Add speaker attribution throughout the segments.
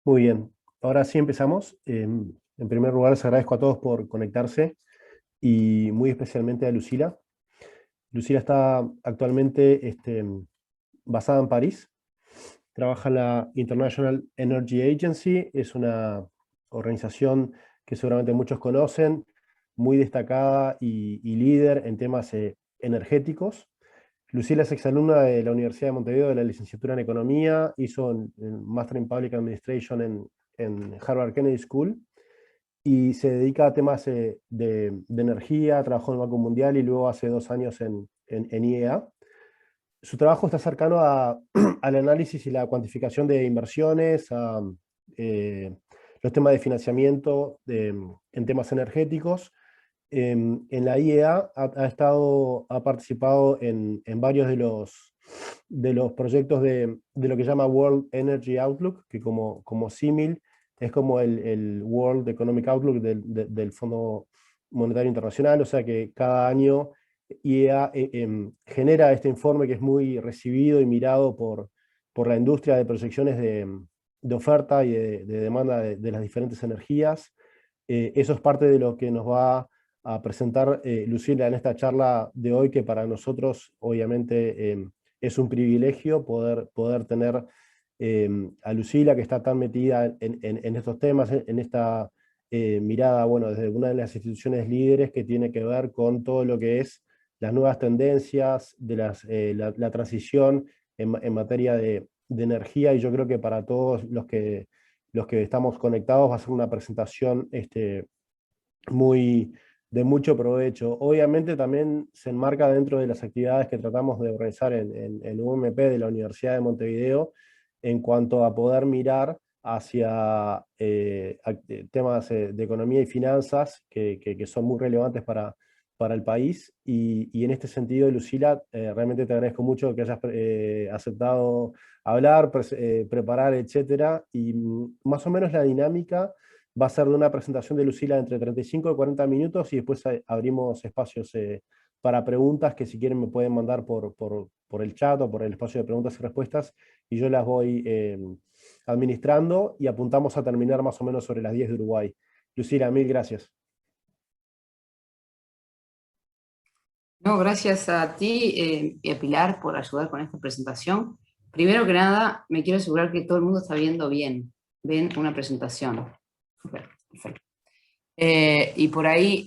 Speaker 1: Muy bien, ahora sí empezamos. En primer lugar, les agradezco a todos por conectarse y muy especialmente a Lucila. Lucila está actualmente basada en París, trabaja en la International Energy Agency, es una organización que seguramente muchos conocen, muy destacada y líder en temas energéticos. Lucila es exalumna de la Universidad de Montevideo de la licenciatura en Economía, hizo un Master in Public Administration en Harvard Kennedy School y se dedica a temas de energía, trabajó en el Banco Mundial y luego hace 2 años en IEA. Su trabajo está cercano al análisis y la cuantificación de inversiones, a eh, los temas de financiamiento en temas energéticos. En la IEA ha participado en varios de los proyectos de lo que llama World Energy Outlook, que como símil es como el World Economic Outlook del Fondo Monetario Internacional, o sea que cada año IEA genera este informe que es muy recibido y mirado por la industria de proyecciones de oferta y de demanda de las diferentes energías. Eso es parte de lo que nos va a presentar Lucila en esta charla de hoy, que para nosotros obviamente es un privilegio poder tener a Lucila, que está tan metida en estos temas, en esta mirada, bueno, desde una de las instituciones líderes que tiene que ver con todo lo que es las nuevas tendencias, la transición en materia de energía, y yo creo que para todos los que estamos conectados va a ser una presentación muy de mucho provecho. Obviamente también se enmarca dentro de las actividades que tratamos de organizar en UMP de la Universidad de Montevideo en cuanto a poder mirar hacia temas de economía y finanzas que son muy relevantes para el país. Y en este sentido, Lucila, realmente te agradezco mucho que hayas aceptado hablar, preparar, etcétera. Y más o menos la dinámica va a ser de una presentación de Lucila entre 35 y 40 minutos y después abrimos espacios para preguntas que si quieren me pueden mandar por el chat o por el espacio de preguntas y respuestas y yo las voy administrando y apuntamos a terminar más o menos sobre las 10 de Uruguay. Lucila, mil gracias.
Speaker 2: No, gracias a ti y a Pilar por ayudar con esta presentación. Primero que nada, me quiero asegurar que todo el mundo está viendo bien. Ven una presentación. Perfecto. Y por ahí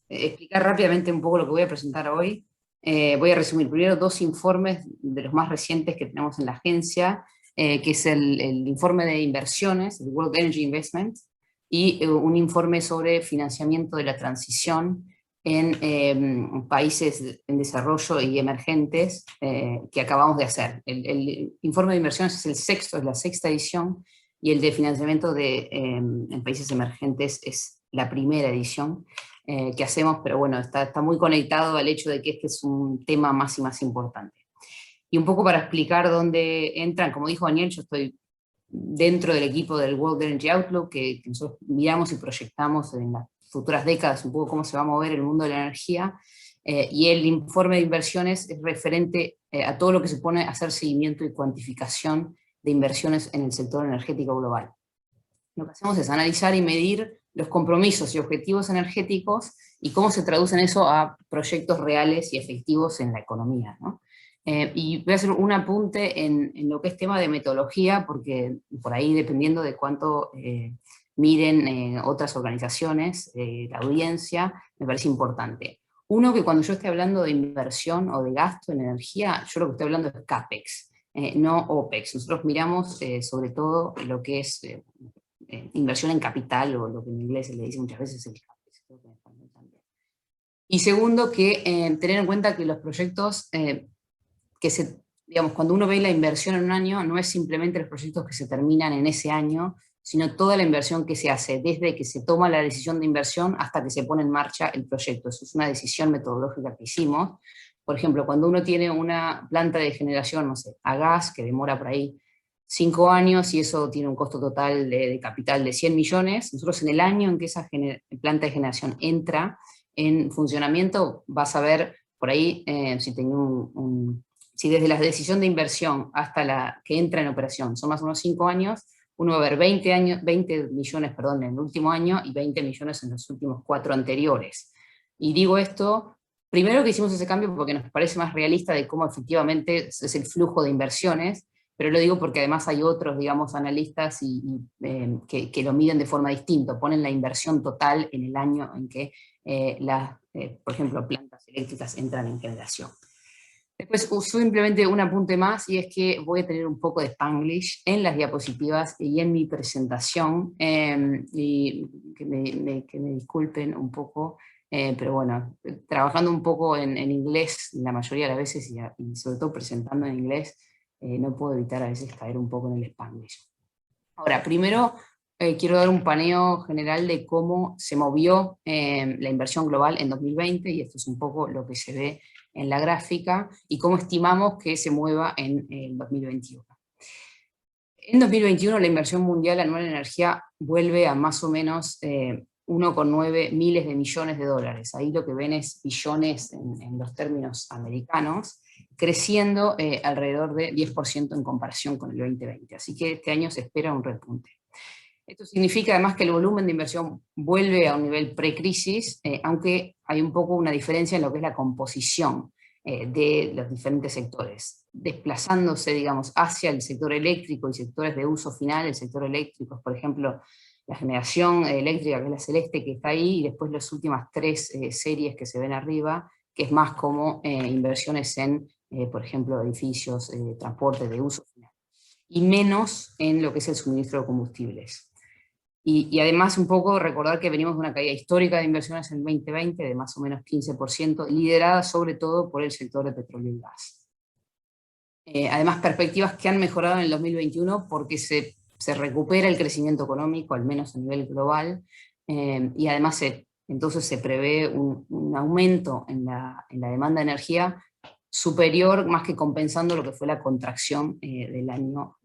Speaker 2: explicar rápidamente un poco lo que voy a presentar hoy. Voy a resumir primero dos informes de los más recientes que tenemos en la agencia, que es el informe de inversiones, el World Energy Investment, y un informe sobre financiamiento de la transición en países en desarrollo y emergentes que acabamos de hacer. El informe de inversiones es el sexto, es la sexta edición, y el de financiamiento en países emergentes es la primera edición que hacemos, pero bueno, está muy conectado al hecho de que este es un tema más y más importante. Y un poco para explicar dónde entran, como dijo Daniel, yo estoy dentro del equipo del World Energy Outlook, que nosotros miramos y proyectamos en las futuras décadas un poco cómo se va a mover el mundo de la energía, y el informe de inversiones es referente a todo lo que supone hacer seguimiento y cuantificación de inversiones en el sector energético global. Lo que hacemos es analizar y medir los compromisos y objetivos energéticos y cómo se traducen eso a proyectos reales y efectivos en la economía, ¿no? Y voy a hacer un apunte en lo que es tema de metodología, porque por ahí, dependiendo de cuánto miren otras organizaciones, la audiencia, me parece importante. Uno, que cuando yo esté hablando de inversión o de gasto en energía, yo lo que estoy hablando es CAPEX, no OPEX. Nosotros miramos sobre todo lo que es inversión en capital, o lo que en inglés se le dice muchas veces el CAPEX. Creo que en español también. Y segundo, que tener en cuenta que los proyectos digamos, cuando uno ve la inversión en un año, no es simplemente los proyectos que se terminan en ese año, sino toda la inversión que se hace, desde que se toma la decisión de inversión hasta que se pone en marcha el proyecto. Eso es una decisión metodológica que hicimos. Por ejemplo, cuando uno tiene una planta de generación, no sé, a gas, que demora por ahí 5 años y eso tiene un costo total de capital de 100 millones, nosotros en el año en que esa planta de generación entra en funcionamiento, vas a ver por ahí si tenía si desde la decisión de inversión hasta la que entra en operación son más o menos 5 años, uno va a ver 20 millones, perdón, en el último año y 20 millones en los últimos 4 anteriores. Y digo esto, primero que hicimos ese cambio porque nos parece más realista de cómo efectivamente es el flujo de inversiones, pero lo digo porque además hay otros, digamos, analistas que lo miden de forma distinta, ponen la inversión total en el año en que por ejemplo, plantas eléctricas entran en generación. Después simplemente un apunte más, y es que voy a tener un poco de Spanglish en las diapositivas y en mi presentación, y que me disculpen un poco, pero bueno, trabajando un poco en inglés la mayoría de las veces, y sobre todo presentando en inglés, no puedo evitar a veces caer un poco en el Spanglish. Ahora, primero quiero dar un paneo general de cómo se movió la inversión global en 2020, y esto es un poco lo que se ve en la gráfica, y cómo estimamos que se mueva en el 2021. En 2021 la inversión mundial anual en energía vuelve a más o menos 1,9 miles de millones de dólares. Ahí lo que ven es billones en los términos americanos, creciendo alrededor de 10% en comparación con el 2020. Así que este año se espera un repunte. Esto significa además que el volumen de inversión vuelve a un nivel pre-crisis, aunque hay un poco una diferencia en lo que es la composición de los diferentes sectores, desplazándose, digamos, hacia el sector eléctrico y sectores de uso final. El sector eléctrico es, por ejemplo, la generación eléctrica, que es la celeste, que está ahí, y después las últimas 3 series que se ven arriba, que es más como inversiones en, por ejemplo, edificios, transporte de uso final, y menos en lo que es el suministro de combustibles. Y además un poco recordar que venimos de una caída histórica de inversiones en el 2020 de más o menos 15%, liderada sobre todo por el sector de petróleo y gas. Además, perspectivas que han mejorado en el 2021 porque se recupera el crecimiento económico, al menos a nivel global, y además entonces se prevé un aumento en la demanda de energía superior, más que compensando lo que fue la contracción del año.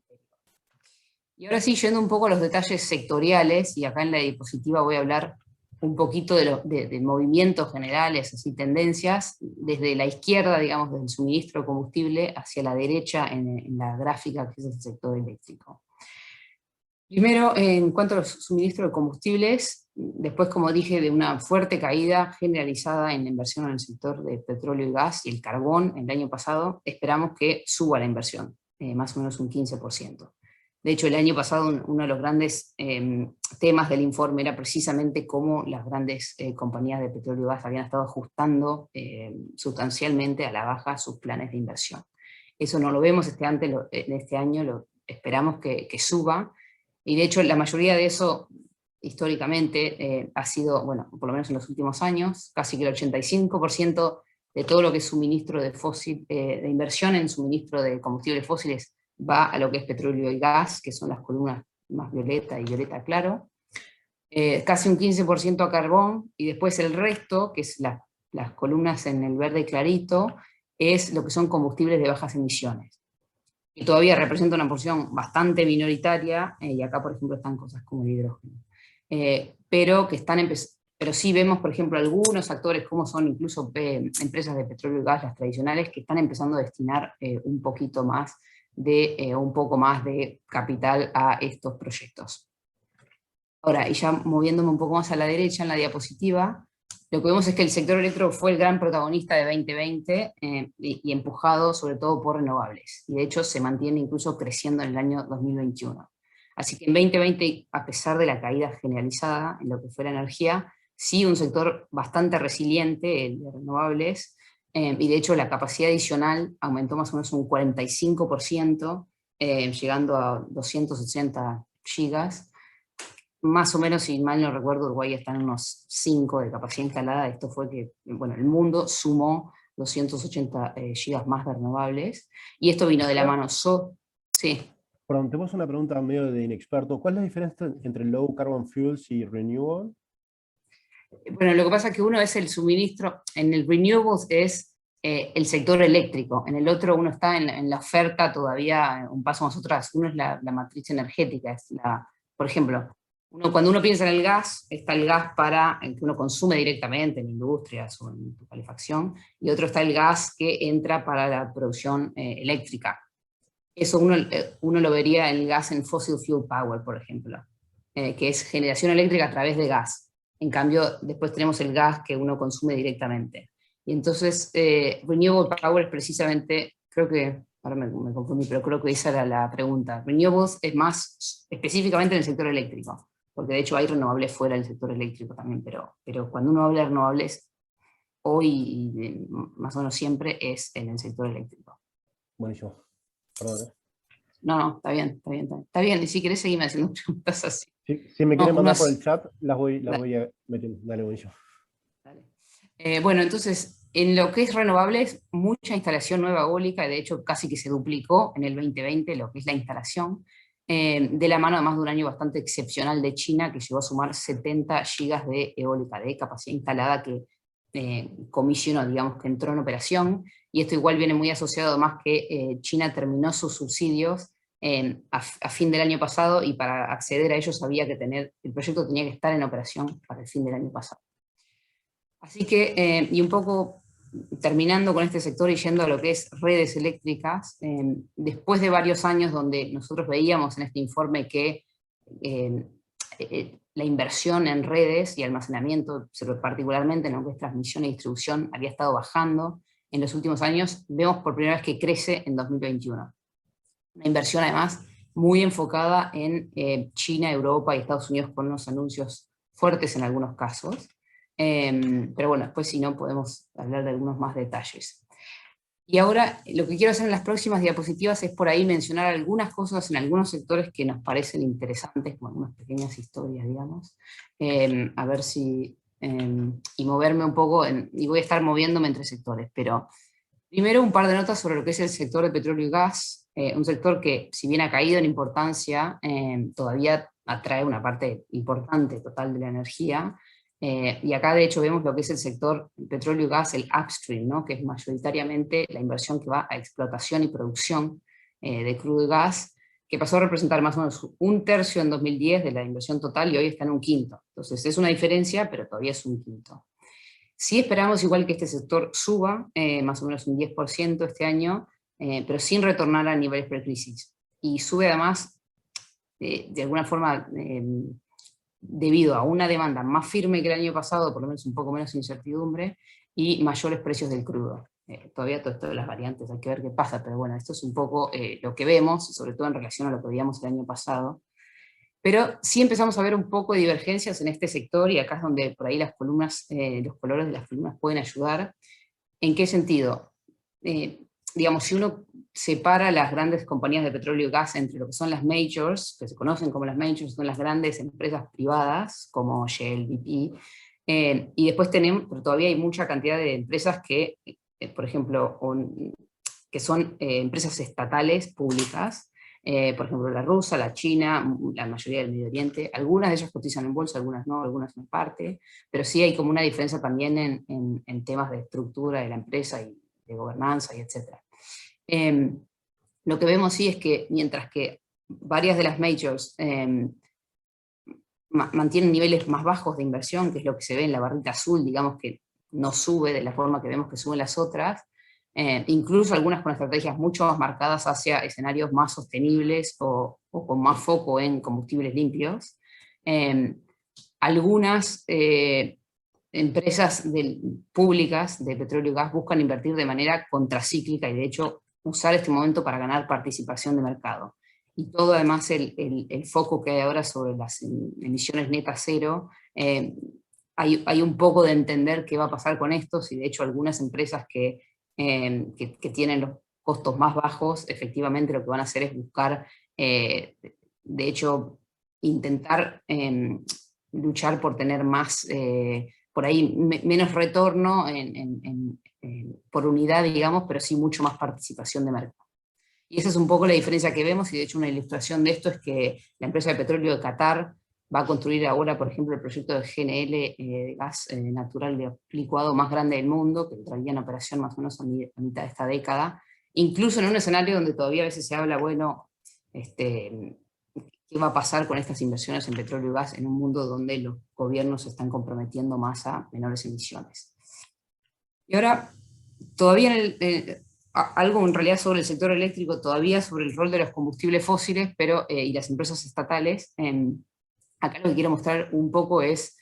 Speaker 2: Y ahora sí, yendo un poco a los detalles sectoriales, y acá en la diapositiva voy a hablar un poquito de movimientos generales, así tendencias, desde la izquierda, digamos, del suministro de combustible, hacia la derecha en la gráfica, que es el sector eléctrico. Primero, en cuanto a los suministros de combustibles, después, como dije, de una fuerte caída generalizada en la inversión en el sector de petróleo y gas y el carbón el año pasado, esperamos que suba la inversión, más o menos un 15%. De hecho, el año pasado uno de los grandes temas del informe era precisamente cómo las grandes compañías de petróleo y gas habían estado ajustando sustancialmente a la baja sus planes de inversión. Eso no lo vemos en este año, esperamos que suba, y de hecho la mayoría de eso históricamente ha sido, bueno, por lo menos en los últimos años, casi que el 85% de todo lo que es suministro de inversión en suministro de combustibles fósiles va a lo que es petróleo y gas, que son las columnas más violeta y violeta claro, casi un 15% a carbón, y después el resto, que es las columnas en el verde clarito, es lo que son combustibles de bajas emisiones, y todavía representa una porción bastante minoritaria, y acá por ejemplo están cosas como el hidrógeno, pero sí vemos, por ejemplo, algunos actores, como son incluso empresas de petróleo y gas, las tradicionales, que están empezando a destinar un poco más de capital a estos proyectos. Ahora, y ya moviéndome un poco más a la derecha en la diapositiva, lo que vemos es que el sector eléctrico fue el gran protagonista de 2020 y empujado sobre todo por renovables, y de hecho se mantiene incluso creciendo en el año 2021. Así que en 2020, a pesar de la caída generalizada en lo que fue la energía, sí un sector bastante resiliente, el de renovables, y de hecho la capacidad adicional aumentó más o menos un 45%, llegando a 280 gigas. Más o menos, si mal no recuerdo, Uruguay está en unos 5 de capacidad instalada. Esto fue que, bueno, el mundo sumó 280 gigas más de renovables, y esto vino de la mano. Sí.
Speaker 1: Perdón, tenemos una pregunta medio de inexperto. ¿Cuál es la diferencia entre low carbon fuels y renewable?
Speaker 2: Bueno, lo que pasa es que uno es el suministro, en el renewables es el sector eléctrico, en el otro uno está en la oferta todavía un paso más atrás. Uno es la matriz energética, por ejemplo, cuando uno piensa en el gas, está el gas para el que uno consume directamente en industrias o en calefacción, y otro está el gas que entra para la producción eléctrica. Eso uno lo vería en el gas en fossil fuel power, por ejemplo, que es generación eléctrica a través de gas. En cambio, después tenemos el gas que uno consume directamente. Y entonces, renewable power es precisamente, creo que, ahora me confundí, pero creo que esa era la pregunta. Renewables es más específicamente en el sector eléctrico, porque de hecho hay renovables fuera del sector eléctrico también, pero cuando uno habla de renovables, hoy y más o menos siempre es en el sector eléctrico.
Speaker 1: Buenísimo. Perdón, ¿eh?
Speaker 2: No, está bien, está bien, está bien. Está bien, y si querés seguirme haciendo preguntas así.
Speaker 1: Si me quieren
Speaker 2: No,
Speaker 1: mandar por el chat, las voy
Speaker 2: dale,
Speaker 1: a meter. Dale, buenísimo.
Speaker 2: dale. Bueno, entonces, en lo que es renovables, mucha instalación nueva eólica, de hecho casi que se duplicó en el 2020 lo que es la instalación, de la mano además de un año bastante excepcional de China, que llegó a sumar 70 gigas de eólica, de capacidad instalada que comisionó, digamos, que entró en operación, y esto igual viene muy asociado además que China terminó sus subsidios a fin del año pasado, y para acceder a ellos había que tener, el proyecto tenía que estar en operación para el fin del año pasado. Así que, y un poco terminando con este sector y yendo a lo que es redes eléctricas, después de varios años donde nosotros veíamos en este informe que la inversión en redes y almacenamiento, particularmente en lo que es transmisión y distribución, había estado bajando en los últimos años, vemos por primera vez que crece en 2021. Una inversión además muy enfocada en China, Europa y Estados Unidos, con unos anuncios fuertes en algunos casos. Pero bueno, después si no podemos hablar de algunos más detalles. Y ahora lo que quiero hacer en las próximas diapositivas es por ahí mencionar algunas cosas en algunos sectores que nos parecen interesantes, como algunas pequeñas historias, digamos, a ver si, y moverme un poco, y voy a estar moviéndome entre sectores, pero primero un par de notas sobre lo que es el sector de petróleo y gas, un sector que si bien ha caído en importancia, todavía atrae una parte importante total de la energía. Y acá de hecho vemos lo que es el sector petróleo y gas, el upstream, ¿no? Que es mayoritariamente la inversión que va a explotación y producción de crudo y gas, que pasó a representar más o menos un tercio en 2010 de la inversión total y hoy está en un quinto. Entonces es una diferencia, pero todavía es un quinto. Sí esperamos igual que este sector suba, más o menos un 10% este año, pero sin retornar a niveles precrisis. Y sube además, de alguna forma, debido a una demanda más firme que el año pasado, por lo menos un poco menos incertidumbre, y mayores precios del crudo. Todavía todo esto de las variantes, hay que ver qué pasa, pero bueno, esto es un poco lo que vemos, sobre todo en relación a lo que veíamos el año pasado. Pero sí empezamos a ver un poco de divergencias en este sector, y acá es donde por ahí las columnas, los colores de las columnas pueden ayudar. ¿En qué sentido? Digamos, si uno separa las grandes compañías de petróleo y gas entre lo que son las majors, que se conocen como las majors, son las grandes empresas privadas, como Shell, BP, y después tenemos, pero todavía hay mucha cantidad de empresas que, por ejemplo, que son empresas estatales públicas, por ejemplo la rusa, la china, la mayoría del Medio Oriente. Algunas de ellas cotizan en bolsa, algunas no, algunas en parte, pero sí hay como una diferencia también en temas de estructura de la empresa y de gobernanza y etc. Lo que vemos sí es que mientras que varias de las majors mantienen niveles más bajos de inversión, que es lo que se ve en la barrita azul, digamos que no sube de la forma que vemos que suben las otras, incluso algunas con estrategias mucho más marcadas hacia escenarios más sostenibles o con más foco en combustibles limpios. Algunas empresas públicas de petróleo y gas buscan invertir de manera contracíclica y de hecho usar este momento para ganar participación de mercado. Y todo además el foco que hay ahora sobre las emisiones netas cero, hay un poco de entender qué va a pasar con estos, y de hecho algunas empresas que tienen los costos más bajos, efectivamente lo que van a hacer es buscar, de hecho, intentar luchar por tener más, por ahí menos retorno por unidad, digamos, pero sí mucho más participación de mercado. Y esa es un poco la diferencia que vemos, y de hecho una ilustración de esto es que la empresa de petróleo de Qatar va a construir ahora, por ejemplo, el proyecto de GNL, de gas natural de licuado más grande del mundo, que entraría en operación más o menos a mitad de esta década, incluso en un escenario donde todavía a veces se habla, bueno, ¿qué va a pasar con estas inversiones en petróleo y gas en un mundo donde los gobiernos se están comprometiendo más a menores emisiones? Y ahora, todavía algo en realidad sobre el sector eléctrico todavía, sobre el rol de los combustibles fósiles pero, y las empresas estatales. Acá lo que quiero mostrar un poco es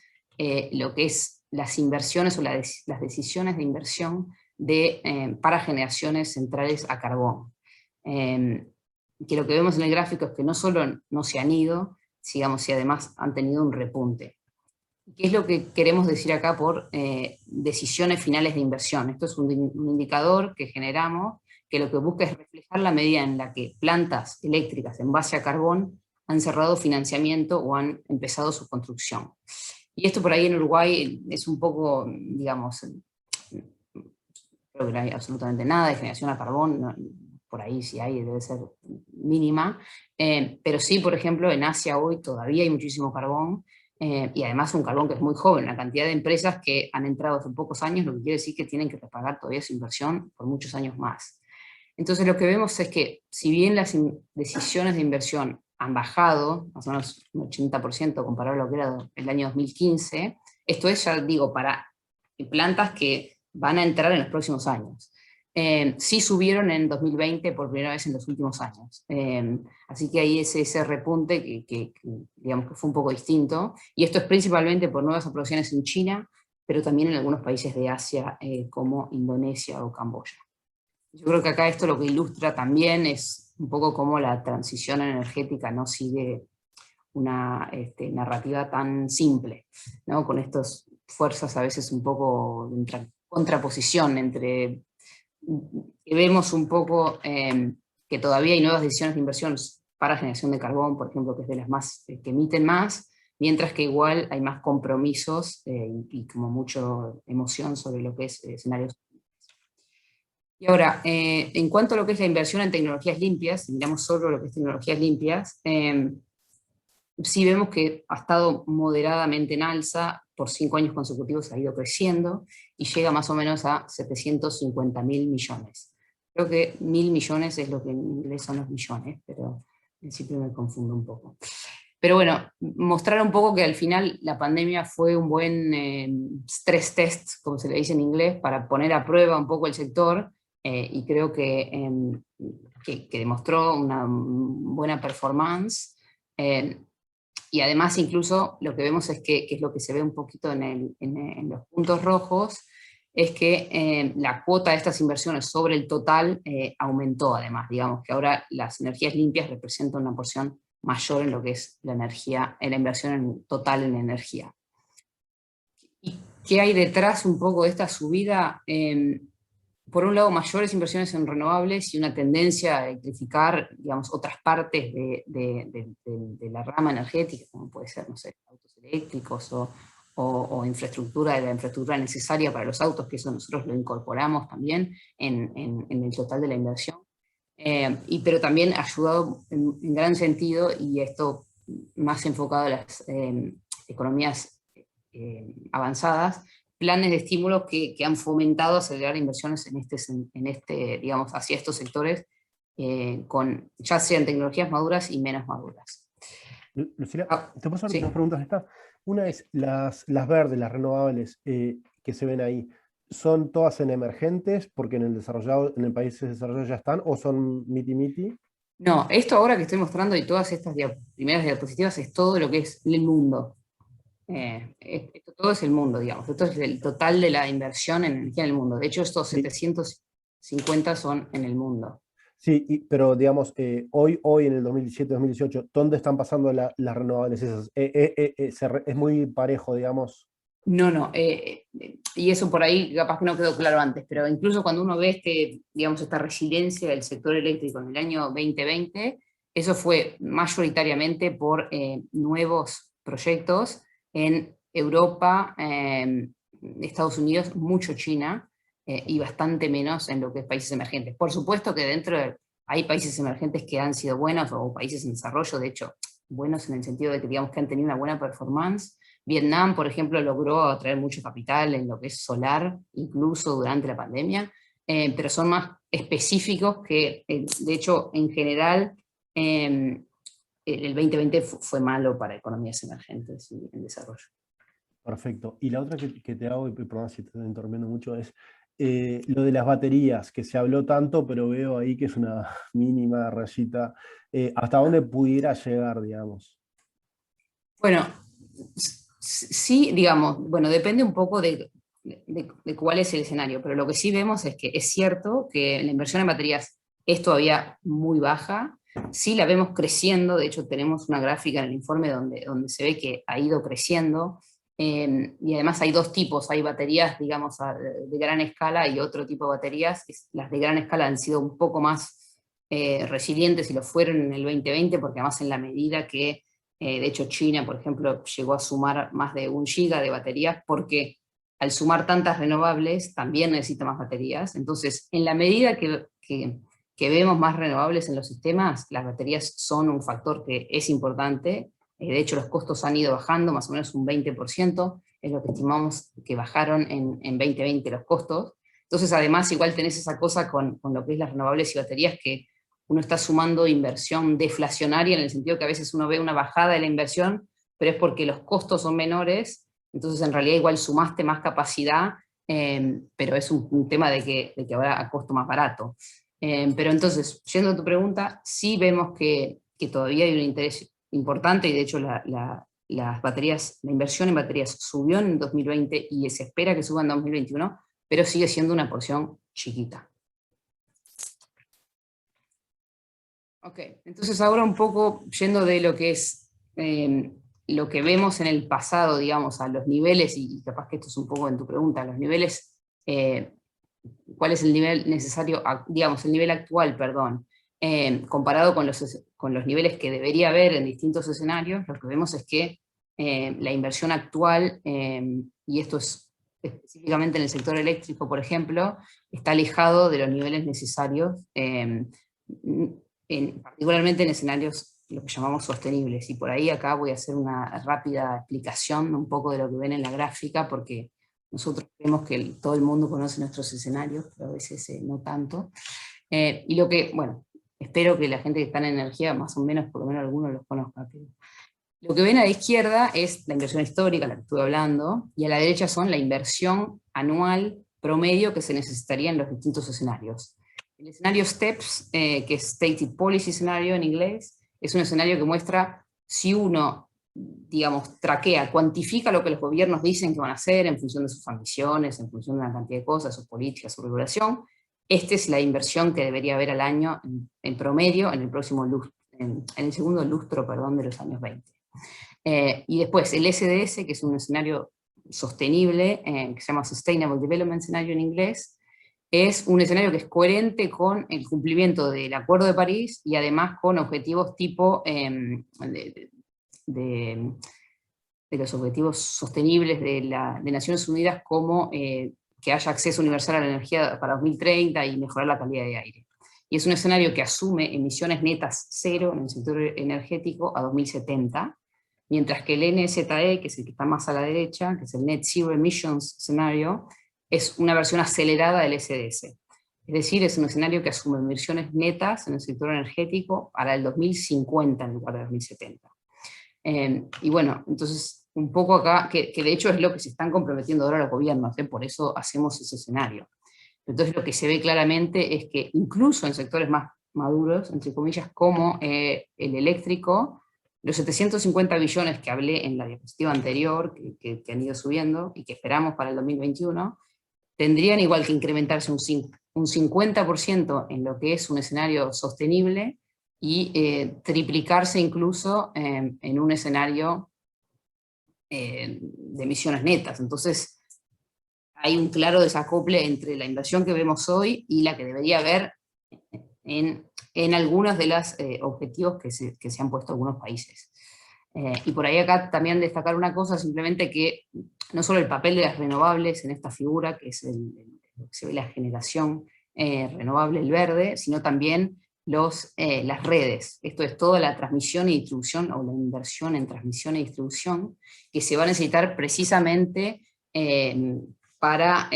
Speaker 2: lo que es las inversiones o las decisiones de inversión para generaciones centrales a carbón. Que lo que vemos en el gráfico es que no solo no se han ido, digamos, y además han tenido un repunte. ¿Qué es lo que queremos decir acá por decisiones finales de inversión? Esto es un indicador que generamos que lo que busca es reflejar la medida en la que plantas eléctricas en base a carbón han cerrado financiamiento o han empezado su construcción. Y esto por ahí en Uruguay es un poco, digamos, creo que no hay absolutamente nada de generación a carbón, no, por ahí si hay debe ser mínima, pero sí, por ejemplo, en Asia hoy todavía hay muchísimo carbón, y además un carbón que es muy joven, la cantidad de empresas que han entrado hace pocos años, lo que quiere decir que tienen que repagar todavía su inversión por muchos años más. Entonces lo que vemos es que si bien las decisiones de inversión han bajado, más o menos un 80% comparado a lo que era el año 2015, esto es, ya digo, para plantas que van a entrar en los próximos años. Sí subieron en 2020 por primera vez en los últimos años. Así que ahí es ese repunte digamos que fue un poco distinto. Y esto es principalmente por nuevas aprobaciones en China, pero también en algunos países de Asia como Indonesia o Camboya. Yo creo que acá esto lo que ilustra también es un poco cómo la transición energética no sigue una narrativa tan simple, ¿no? Con estas fuerzas a veces un poco de contraposición entre, que vemos un poco que todavía hay nuevas decisiones de inversión para generación de carbón, por ejemplo, que es de las más que emiten más, mientras que igual hay más compromisos y como mucha emoción sobre lo que es escenarios. Y ahora, en cuanto a lo que es la inversión en tecnologías limpias, si miramos solo lo que es tecnologías limpias, sí vemos que ha estado moderadamente en alza, por 5 años consecutivos ha ido creciendo, y llega más o menos a 750.000 millones. Creo que 1.000 millones es lo que en inglés son los millones, pero en principio me confundo un poco. Pero bueno, mostrar un poco que al final la pandemia fue un buen stress test, como se le dice en inglés, para poner a prueba un poco el sector, y creo que demostró una buena performance. Y además incluso lo que vemos es que es lo que se ve un poquito en los puntos rojos, es que la cuota de estas inversiones sobre el total aumentó además, digamos que ahora las energías limpias representan una porción mayor en lo que es la energía, en la inversión total en energía. ¿Y qué hay detrás un poco de esta subida? Por un lado, mayores inversiones en renovables y una tendencia a electrificar, digamos, otras partes de la rama energética, como puede ser, no sé, autos eléctricos o infraestructura, de la infraestructura necesaria para los autos, que eso nosotros lo incorporamos también en el total de la inversión. Pero también ha ayudado en gran sentido, y esto más enfocado a las economías avanzadas, planes de estímulos que han fomentado acelerar inversiones digamos, hacia estos sectores, ya sean tecnologías maduras y menos maduras.
Speaker 1: Lucila, te paso
Speaker 2: Sí.
Speaker 1: dos preguntas. Una es, las verdes, las renovables que se ven ahí, ¿son todas en emergentes porque en el país desarrollado ya están, o son miti-miti?
Speaker 2: No, esto ahora que estoy mostrando y todas estas primeras diapositivas es todo lo que es el mundo. Esto todo es el mundo, digamos. Esto es el total de la inversión en energía en el mundo. De hecho, estos
Speaker 1: Sí.
Speaker 2: 750 son en el mundo.
Speaker 1: Sí, pero digamos, hoy en el 2017-2018, ¿dónde están pasando las renovables esas? Es muy parejo, digamos.
Speaker 2: No, y eso por ahí capaz que no quedó claro antes, pero incluso cuando uno ve digamos, esta resiliencia del sector eléctrico en el año 2020, eso fue mayoritariamente por nuevos proyectos en Europa, Estados Unidos, mucho China, y bastante menos en lo que es países emergentes. Por supuesto que hay países emergentes que han sido buenos, o países en desarrollo, de hecho, buenos en el sentido de que, digamos, que han tenido una buena performance. Vietnam, por ejemplo, logró atraer mucho capital en lo que es solar, incluso durante la pandemia, pero son más específicos que, de hecho, en general, el 2020 fue malo para economías emergentes y en desarrollo.
Speaker 1: Perfecto. Y la otra que te hago, y perdón si te estoy interrumpiendo mucho, es, lo de las baterías, que se habló tanto, pero veo ahí que es una mínima rayita. ¿Hasta dónde pudiera llegar, digamos?
Speaker 2: Bueno, sí, digamos, bueno, depende un poco de cuál es el escenario, pero lo que sí vemos es que es cierto que la inversión en baterías es todavía muy baja, sí la vemos creciendo, de hecho tenemos una gráfica en el informe donde se ve que ha ido creciendo, y además hay dos tipos, hay baterías, digamos, de gran escala y otro tipo de baterías. Las de gran escala han sido un poco más resilientes y lo fueron en el 2020, porque además en la medida que, de hecho China, por ejemplo, llegó a sumar más de 1 giga de baterías, porque al sumar tantas renovables también necesita más baterías. Entonces, en la medida que vemos más renovables en los sistemas, las baterías son un factor que es importante. De hecho, los costos han ido bajando, más o menos un 20%, es lo que estimamos que bajaron en 2020 los costos. Entonces, además, igual tenés esa cosa con lo que es las renovables y baterías, que uno está sumando inversión deflacionaria, en el sentido que a veces uno ve una bajada de la inversión, pero es porque los costos son menores, entonces en realidad igual sumaste más capacidad, pero es un tema de que ahora a costo más barato. Pero entonces, yendo a tu pregunta, sí vemos que todavía hay un interés importante, y de hecho las baterías, la inversión en baterías subió en 2020 y se espera que suba en 2021, pero sigue siendo una porción chiquita. Ok, entonces ahora un poco yendo de lo que es lo que vemos en el pasado, digamos, a los niveles, y capaz que esto es un poco en tu pregunta, los niveles, ¿cuál es el nivel necesario, digamos, el nivel actual, perdón, comparado con los niveles que debería haber en distintos escenarios? Lo que vemos es que la inversión actual, y esto es específicamente en el sector eléctrico, por ejemplo, está alejado de los niveles necesarios, particularmente en escenarios lo que llamamos sostenibles. Y por ahí acá voy a hacer una rápida explicación un poco de lo que ven en la gráfica, porque nosotros creemos que todo el mundo conoce nuestros escenarios, pero a veces no tanto. Y lo que, bueno, espero que la gente que está en energía, más o menos, por lo menos algunos los conozca. Pero lo que ven a la izquierda es la inversión histórica, la que estuve hablando, y a la derecha son la inversión anual promedio que se necesitaría en los distintos escenarios. El escenario STEPS, que es Stated Policy Scenario en inglés, es un escenario que muestra si uno, digamos, traquea, cuantifica lo que los gobiernos dicen que van a hacer en función de sus ambiciones, en función de una cantidad de cosas, sus políticas, su regulación. Esta es la inversión que debería haber al año en promedio en el próximo lustro, en el segundo lustro, perdón, de los años 20. Y después el SDS, que es un escenario sostenible, que se llama Sustainable Development Scenario en inglés, es un escenario que es coherente con el cumplimiento del Acuerdo de París, y además con objetivos tipo de los objetivos sostenibles de Naciones Unidas, como que haya acceso universal a la energía para 2030 y mejorar la calidad de aire. Y es un escenario que asume emisiones netas cero en el sector energético a 2070, mientras que el NZE, que es el que está más a la derecha, que es el Net Zero Emissions Scenario, es una versión acelerada del SDS. Es decir, es un escenario que asume emisiones netas en el sector energético para el 2050 en lugar de 2070. Y bueno, entonces, un poco acá, que de hecho es lo que se están comprometiendo ahora los gobiernos, por eso hacemos ese escenario. Entonces lo que se ve claramente es que incluso en sectores más maduros, entre comillas, como el eléctrico, los 750 billones que hablé en la diapositiva anterior, que han ido subiendo y que esperamos para el 2021, tendrían igual que incrementarse un 50% en lo que es un escenario sostenible, y triplicarse incluso en un escenario de emisiones netas. Entonces hay un claro desacople entre la inversión que vemos hoy y la que debería haber en algunos de los objetivos que se han puesto algunos países. Y por ahí acá también destacar una cosa, simplemente que no solo el papel de las renovables en esta figura, que es lo que se ve la generación renovable, el verde, sino también las redes. Esto es toda la transmisión y distribución, o la inversión en transmisión y distribución, que se va a necesitar precisamente para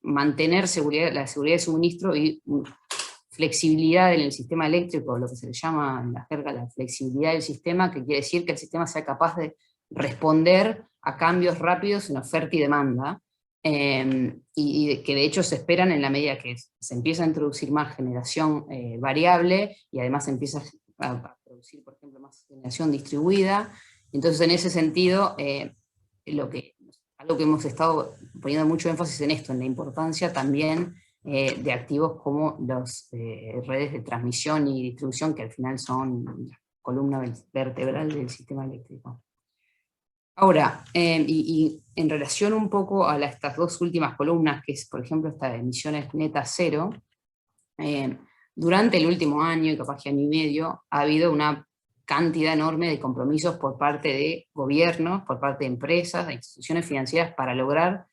Speaker 2: mantener la seguridad de suministro y flexibilidad en el sistema eléctrico, lo que se le llama en la jerga la flexibilidad del sistema, que quiere decir que el sistema sea capaz de responder a cambios rápidos en oferta y demanda, y que de hecho se esperan en la medida que se empieza a introducir más generación variable, y además se empieza a producir, por ejemplo, más generación distribuida. Entonces, en ese sentido, algo que hemos estado poniendo mucho énfasis en esto, en la importancia también de activos como las redes de transmisión y distribución, que al final son la columna vertebral del sistema eléctrico. Ahora, y en relación un poco a estas dos últimas columnas, que es, por ejemplo, esta de emisiones netas cero, durante el último año, y capaz que año y medio, ha habido una cantidad enorme de compromisos por parte de gobiernos, por parte de empresas, de instituciones financieras, para lograr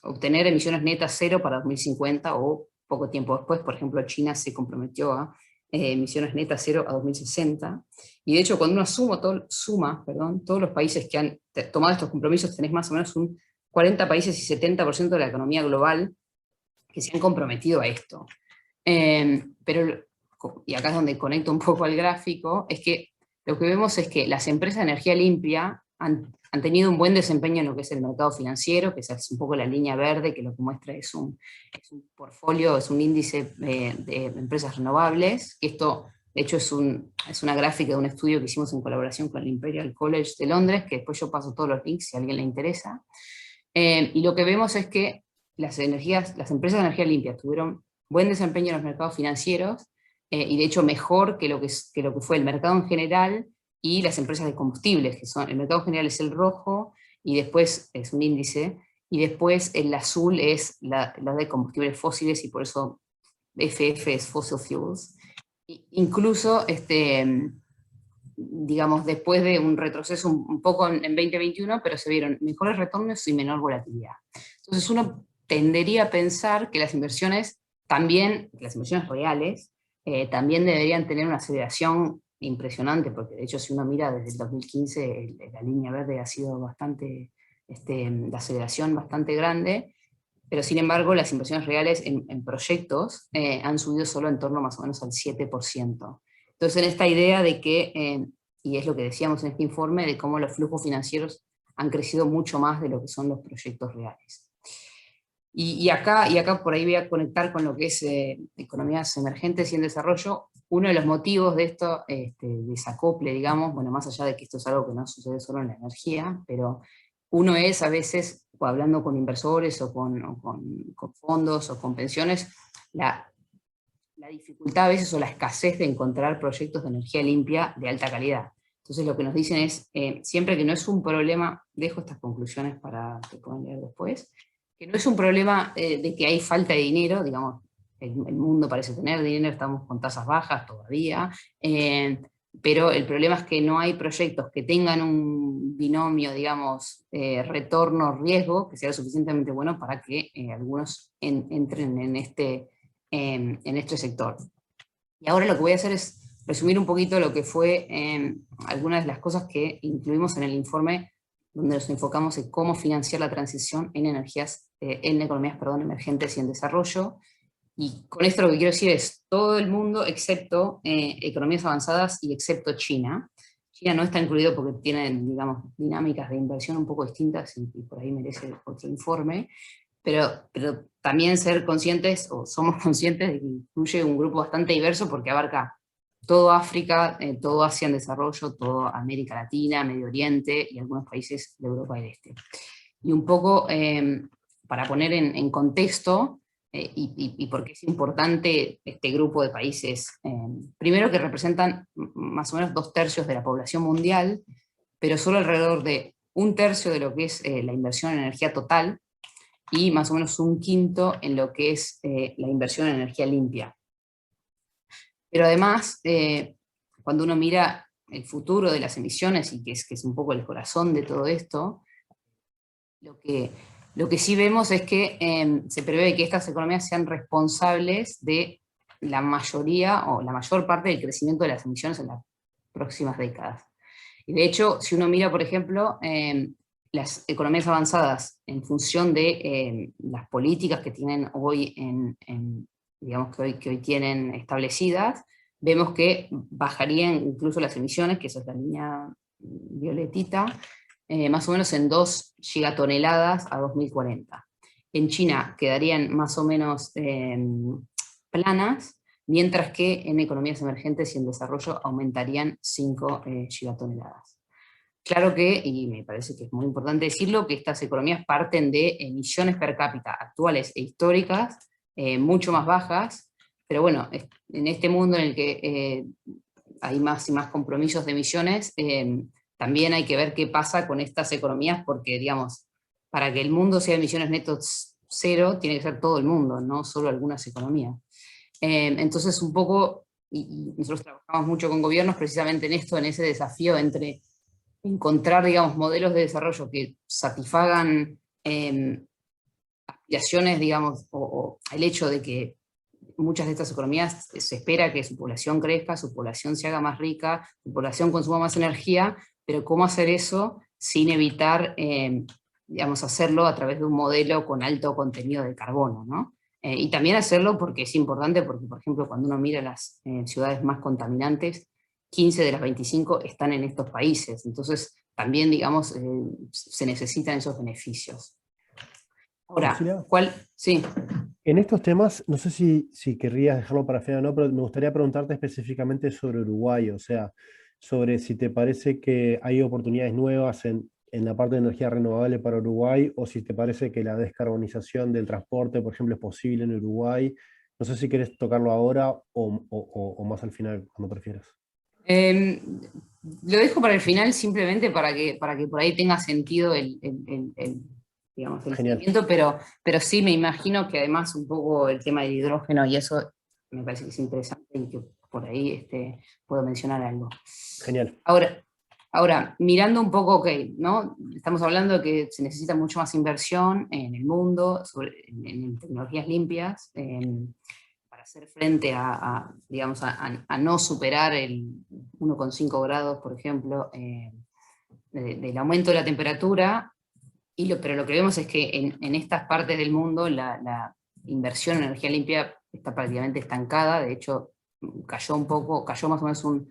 Speaker 2: obtener emisiones netas cero para 2050, o poco tiempo después. Por ejemplo, China se comprometió a emisiones netas cero a 2060, y de hecho cuando uno suma todos los países que han tomado estos compromisos, tenés más o menos un 40 países y 70% de la economía global que se han comprometido a esto. Pero, y acá es donde conecto un poco al gráfico, es que lo que vemos es que las empresas de energía limpia han tenido un buen desempeño en lo que es el mercado financiero, que es un poco la línea verde, que lo que muestra es un portfolio, es un índice de empresas renovables, que esto, de hecho, es una gráfica de un estudio que hicimos en colaboración con el Imperial College de Londres, que después yo paso todos los links si a alguien le interesa. Y lo que vemos es que las empresas de energía limpia tuvieron buen desempeño en los mercados financieros, y de hecho mejor que lo que fue el mercado en general, y las empresas de combustibles, que son, el mercado general es el rojo, y después es un índice, y después el azul es la de combustibles fósiles, y por eso FF es Fossil Fuels. Incluso, digamos, después de un retroceso un poco en 2021, pero se vieron mejores retornos y menor volatilidad. Entonces uno tendería a pensar que las inversiones reales, también deberían tener una aceleración impresionante, porque de hecho si uno mira desde el 2015, la línea verde ha sido bastante, la aceleración bastante grande, pero sin embargo las inversiones reales en proyectos han subido solo en torno más o menos al 7%. Entonces, en esta idea de que, y es lo que decíamos en este informe, de cómo los flujos financieros han crecido mucho más de lo que son los proyectos reales. Y acá por ahí voy a conectar con lo que es economías emergentes y en desarrollo. Uno de los motivos de esto, desacople, digamos, bueno, más allá de que esto es algo que no sucede solo en la energía, pero uno es a veces, o hablando con inversores o con fondos o con pensiones, la dificultad a veces o la escasez de encontrar proyectos de energía limpia de alta calidad. Entonces lo que nos dicen es, siempre que no es un problema, dejo estas conclusiones para que puedan leer después, que no es un problema de que hay falta de dinero, digamos, el mundo parece tener dinero, estamos con tasas bajas todavía, pero el problema es que no hay proyectos que tengan un binomio, digamos, retorno-riesgo, que sea suficientemente bueno para que algunos entren en este sector. Y ahora lo que voy a hacer es resumir un poquito lo que fue algunas de las cosas que incluimos en el informe, donde nos enfocamos en cómo financiar la transición en economías emergentes y en desarrollo. Y con esto lo que quiero decir es todo el mundo excepto economías avanzadas y excepto China. China no está incluido porque tiene, digamos, dinámicas de inversión un poco distintas, y por ahí merece otro informe. Pero también ser conscientes, o somos conscientes, de que incluye un grupo bastante diverso, porque abarca todo África, todo Asia en desarrollo, toda América Latina, Medio Oriente y algunos países de Europa del Este. Y un poco para poner en contexto, y por qué es importante este grupo de países, primero que representan más o menos 2/3 de la población mundial, pero solo alrededor de 1/3 de lo que es la inversión en energía total, y más o menos 1/5 en lo que es la inversión en energía limpia. Pero además, cuando uno mira el futuro de las emisiones, y que es un poco el corazón de todo esto, lo que sí vemos es que se prevé que estas economías sean responsables de la mayoría o la mayor parte del crecimiento de las emisiones en las próximas décadas. Y de hecho, si uno mira, por ejemplo, las economías avanzadas en función de las políticas que tienen hoy, digamos que hoy tienen establecidas, vemos que bajarían incluso las emisiones, que esa es la línea violetita, más o menos en 2 gigatoneladas a 2040. En China quedarían más o menos planas, mientras que en economías emergentes y en desarrollo aumentarían 5 gigatoneladas. Claro que, y me parece que es muy importante decirlo, que estas economías parten de emisiones per cápita actuales e históricas, mucho más bajas, pero bueno, en este mundo en el que hay más y más compromisos de emisiones, también hay que ver qué pasa con estas economías, porque digamos, para que el mundo sea emisiones netos cero, tiene que ser todo el mundo, no solo algunas economías. Entonces un poco, y nosotros trabajamos mucho con gobiernos precisamente en esto, en ese desafío entre encontrar, digamos, modelos de desarrollo que satisfagan aspiraciones, digamos, o el hecho de que muchas de estas economías se espera que su población crezca, su población se haga más rica, su población consuma más energía, pero cómo hacer eso sin evitar, digamos, hacerlo a través de un modelo con alto contenido de carbono, ¿no? Y también hacerlo porque es importante, porque por ejemplo cuando uno mira las ciudades más contaminantes, 15 de las 25 están en estos países, entonces también, digamos, se necesitan esos beneficios. Ahora,
Speaker 1: Lucila,
Speaker 2: ¿cuál? Sí.
Speaker 1: en estos temas, no sé si querrías dejarlo para final o no, pero me gustaría preguntarte específicamente sobre Uruguay, o sea, sobre si te parece que hay oportunidades nuevas en la parte de energía renovable para Uruguay, o si te parece que la descarbonización del transporte, por ejemplo, es posible en Uruguay. No sé si quieres tocarlo ahora o más al final, cuando prefieras.
Speaker 2: Eh, lo dejo para el final simplemente para que por ahí tenga sentido digamos, el
Speaker 1: Genial,
Speaker 2: seguimiento, pero sí me imagino que además un poco el tema del hidrógeno y eso me parece que es interesante y que por ahí puedo mencionar algo.
Speaker 1: genial.
Speaker 2: Ahora, mirando un poco, ok, ¿no? Estamos hablando de que se necesita mucho más inversión en el mundo, en tecnologías limpias, para hacer frente digamos, a no superar el 1,5 grados, por ejemplo, del aumento de la temperatura, pero lo que vemos es que en estas partes del mundo la inversión en energía limpia está prácticamente estancada, de hecho cayó un poco, cayó más o menos un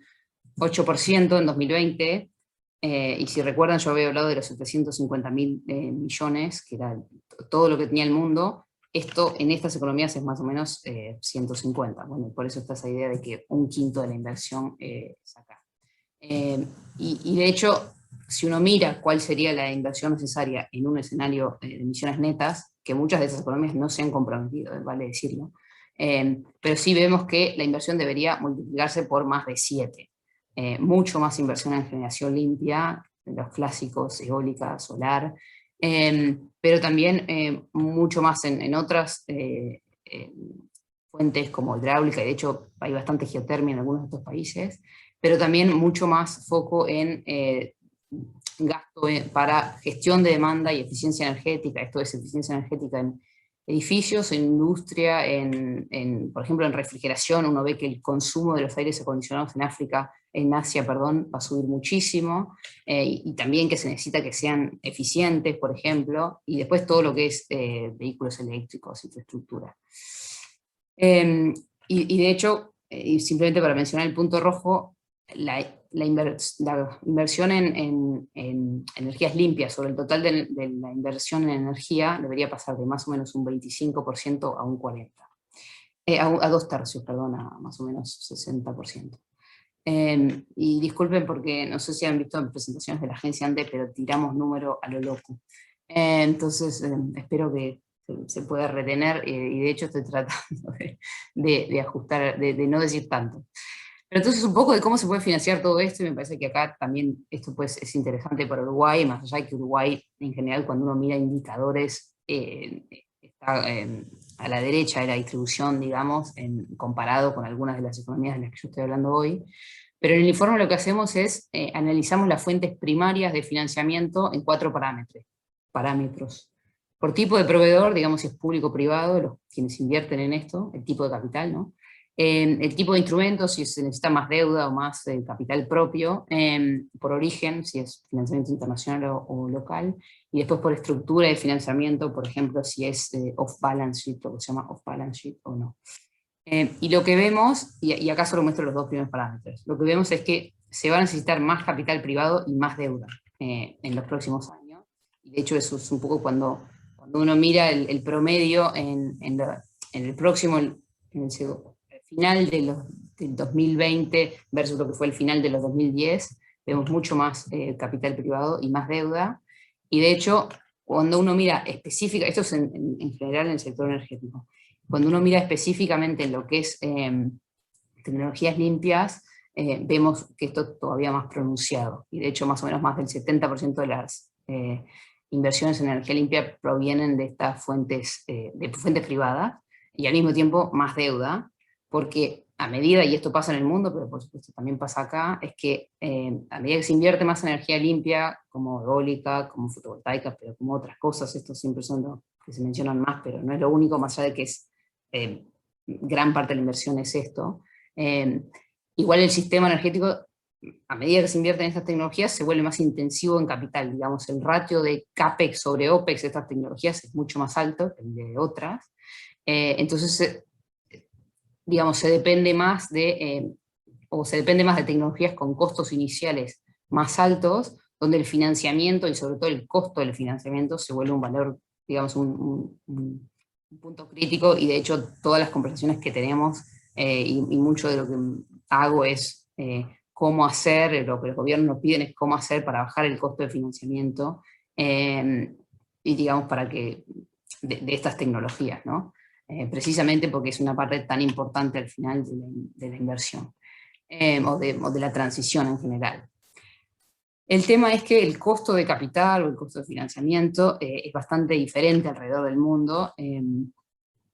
Speaker 2: 8% en 2020, y si recuerdan yo había hablado de los 750.000 millones, que era todo lo que tenía el mundo. Esto en estas economías es más o menos 150. Bueno, por eso está esa idea de que un quinto de la inversión es acá. Y de hecho, si uno mira cuál sería la inversión necesaria en un escenario de emisiones netas, que muchas de esas economías no se han comprometido, vale decirlo, pero sí vemos que la inversión debería multiplicarse por más de 7. Mucho más inversión en generación limpia, los clásicos, eólica, solar, pero también mucho más en otras fuentes como hidráulica, y de hecho hay bastante geotermia en algunos de estos países, pero también mucho más foco en gasto para gestión de demanda y eficiencia energética. Esto es eficiencia energética en edificios, en industria, por ejemplo, en refrigeración. Uno ve que el consumo de los aires acondicionados en Asia, perdón, va a subir muchísimo, y también que se necesita que sean eficientes, por ejemplo, y después todo lo que es vehículos eléctricos, infraestructura. Y de hecho, y simplemente para mencionar el punto rojo, la inversión en energías limpias sobre el total de la inversión en energía debería pasar de más o menos un 25% a un 40%. A 2/3, perdón, a más o menos 60%. Y disculpen porque no sé si han visto en presentaciones de la agencia antes, pero tiramos número a lo loco. Entonces, espero que se pueda retener, y de hecho estoy tratando de ajustar, de no decir tanto. Pero entonces un poco de cómo se puede financiar todo esto, y me parece que acá también esto pues es interesante para Uruguay, más allá de que Uruguay en general cuando uno mira indicadores está a la derecha de la distribución, digamos, comparado con algunas de las economías de las que yo estoy hablando hoy. Pero en el informe lo que hacemos es analizamos las fuentes primarias de financiamiento en 4 parámetros. Por tipo de proveedor, digamos si es público o privado, quienes invierten en esto, el tipo de capital, ¿no? El tipo de instrumentos, si se necesita más deuda o más capital propio, por origen, si es financiamiento internacional o local, y después por estructura de financiamiento, por ejemplo, si es off-balance sheet, lo que se llama off-balance sheet o no. Y lo que vemos, y acá solo muestro los 2 primeros parámetros, lo que vemos es que se va a necesitar más capital privado y más deuda. en los próximos años. Y de hecho eso es un poco cuando uno mira el promedio en el próximo, en el final del 2020 versus lo que fue el final de los 2010, vemos mucho más capital privado y más deuda. Y de hecho, cuando uno mira específica, esto es en general en el sector energético, cuando uno mira específicamente en lo que es tecnologías limpias, vemos que esto es todavía más pronunciado. Y de hecho, más o menos más del 70% de las inversiones en energía limpia provienen de estas fuentes, de fuentes privadas, y al mismo tiempo más deuda, porque a medida, y esto pasa en el mundo, pero por supuesto también pasa acá, es que a medida que se invierte más en energía limpia, como eólica, como fotovoltaica, pero como otras cosas, estos siempre son los que se mencionan más, pero no es lo único, más allá de que es gran parte de la inversión es esto. Igual el sistema energético, a medida que se invierte en estas tecnologías, se vuelve más intensivo en capital. Digamos, el ratio de CAPEX sobre OPEX de estas tecnologías es mucho más alto que el de otras. Entonces, digamos, se depende más de tecnologías con costos iniciales más altos, donde el financiamiento y sobre todo el costo del financiamiento se vuelve un valor, digamos, un punto crítico, y de hecho todas las conversaciones que tenemos y mucho de lo que hago es cómo hacer, lo que los gobiernos nos piden es cómo hacer para bajar el costo de financiamiento y digamos para que de estas tecnologías, ¿no? Precisamente porque es una parte tan importante al final de la inversión o de la transición en general. El tema es que el costo de capital o el costo de financiamiento es bastante diferente alrededor del mundo,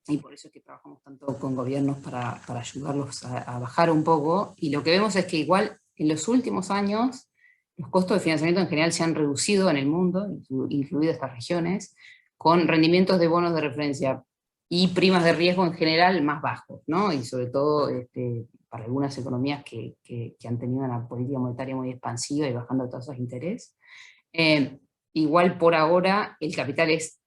Speaker 2: y por eso es que trabajamos tanto con gobiernos para ayudarlos a bajar un poco, y lo que vemos es que igual en los últimos años los costos de financiamiento en general se han reducido en el mundo, incluidas estas regiones, con rendimientos de bonos de referencia y primas de riesgo en general más bajos, ¿no? Y sobre todo para algunas economías que han tenido una política monetaria muy expansiva y bajando tasas de interés. Igual por ahora el capital es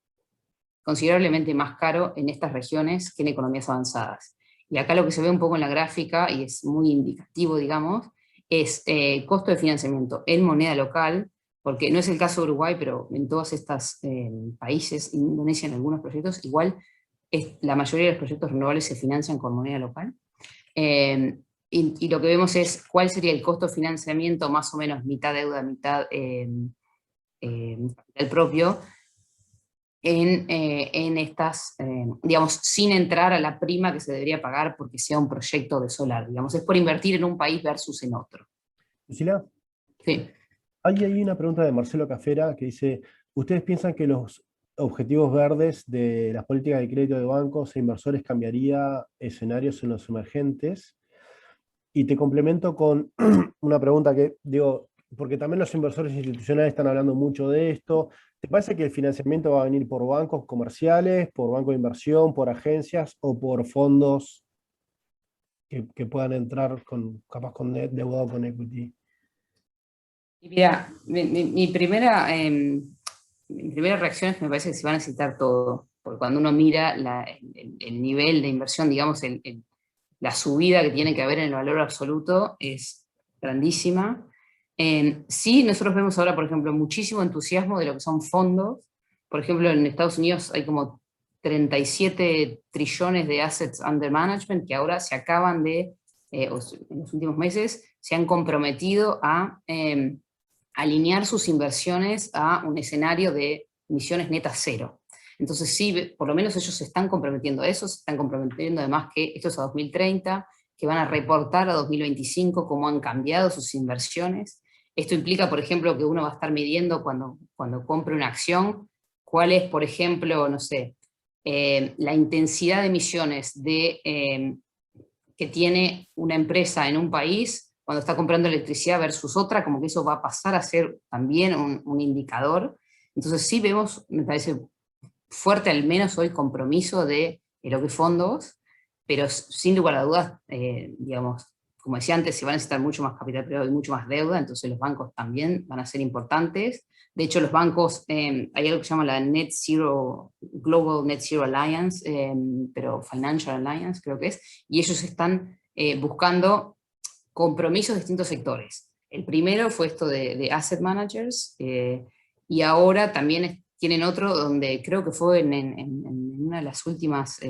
Speaker 2: considerablemente más caro en estas regiones que en economías avanzadas. Y acá lo que se ve un poco en la gráfica, y es muy indicativo, digamos, es costo de financiamiento en moneda local, porque no es el caso de Uruguay, pero en todos estos países, Indonesia en algunos proyectos, igual la mayoría de los proyectos renovables se financian con moneda local. Y lo que vemos es cuál sería el costo de financiamiento, más o menos mitad deuda, mitad capital propio, en estas, digamos, sin entrar a la prima que se debería pagar porque sea un proyecto de solar, digamos, es por invertir en un país versus en otro.
Speaker 1: Lucila,
Speaker 2: Sí.
Speaker 1: hay ahí una pregunta de Marcelo Cafera que dice, ¿ustedes piensan que los objetivos verdes de las políticas de crédito de bancos e inversores cambiaría escenarios en los emergentes? Y te complemento con una pregunta que, digo, porque también los inversores institucionales están hablando mucho de esto. ¿Te parece que el financiamiento va a venir por bancos comerciales, por bancos de inversión, por agencias o por fondos que puedan entrar capaz con deuda o con equity?
Speaker 2: Y mira, mi primera reacción es que me parece que se va a necesitar todo, porque cuando uno mira el nivel de inversión, digamos, la subida que tiene que haber en el valor absoluto es grandísima. Sí, nosotros vemos ahora, por ejemplo, muchísimo entusiasmo de lo que son fondos. Por ejemplo, en Estados Unidos hay como 37 trillones de assets under management que ahora se acaban de, en los últimos meses, se han comprometido a alinear sus inversiones a un escenario de emisiones netas cero. Entonces sí, por lo menos ellos se están comprometiendo a eso, se están comprometiendo además que esto es a 2030, que van a reportar a 2025 cómo han cambiado sus inversiones. Esto implica, por ejemplo, que uno va a estar midiendo cuando compre una acción, cuál es, por ejemplo, no sé, la intensidad de emisiones que tiene una empresa en un país cuando está comprando electricidad versus otra, como que eso va a pasar a ser también un indicador. Entonces sí vemos, me parece fuerte al menos hoy, compromiso de lo que es fondos, pero sin lugar a dudas, digamos, como decía antes, se va a necesitar mucho más capital privado y mucho más deuda, entonces los bancos también van a ser importantes. De hecho, los bancos, hay algo que se llama la Net Zero, Global Net Zero Alliance, pero Financial Alliance creo que es, y ellos están buscando compromisos de distintos sectores. El primero fue esto de asset managers, y ahora también tienen otro donde creo que fue en una de las últimas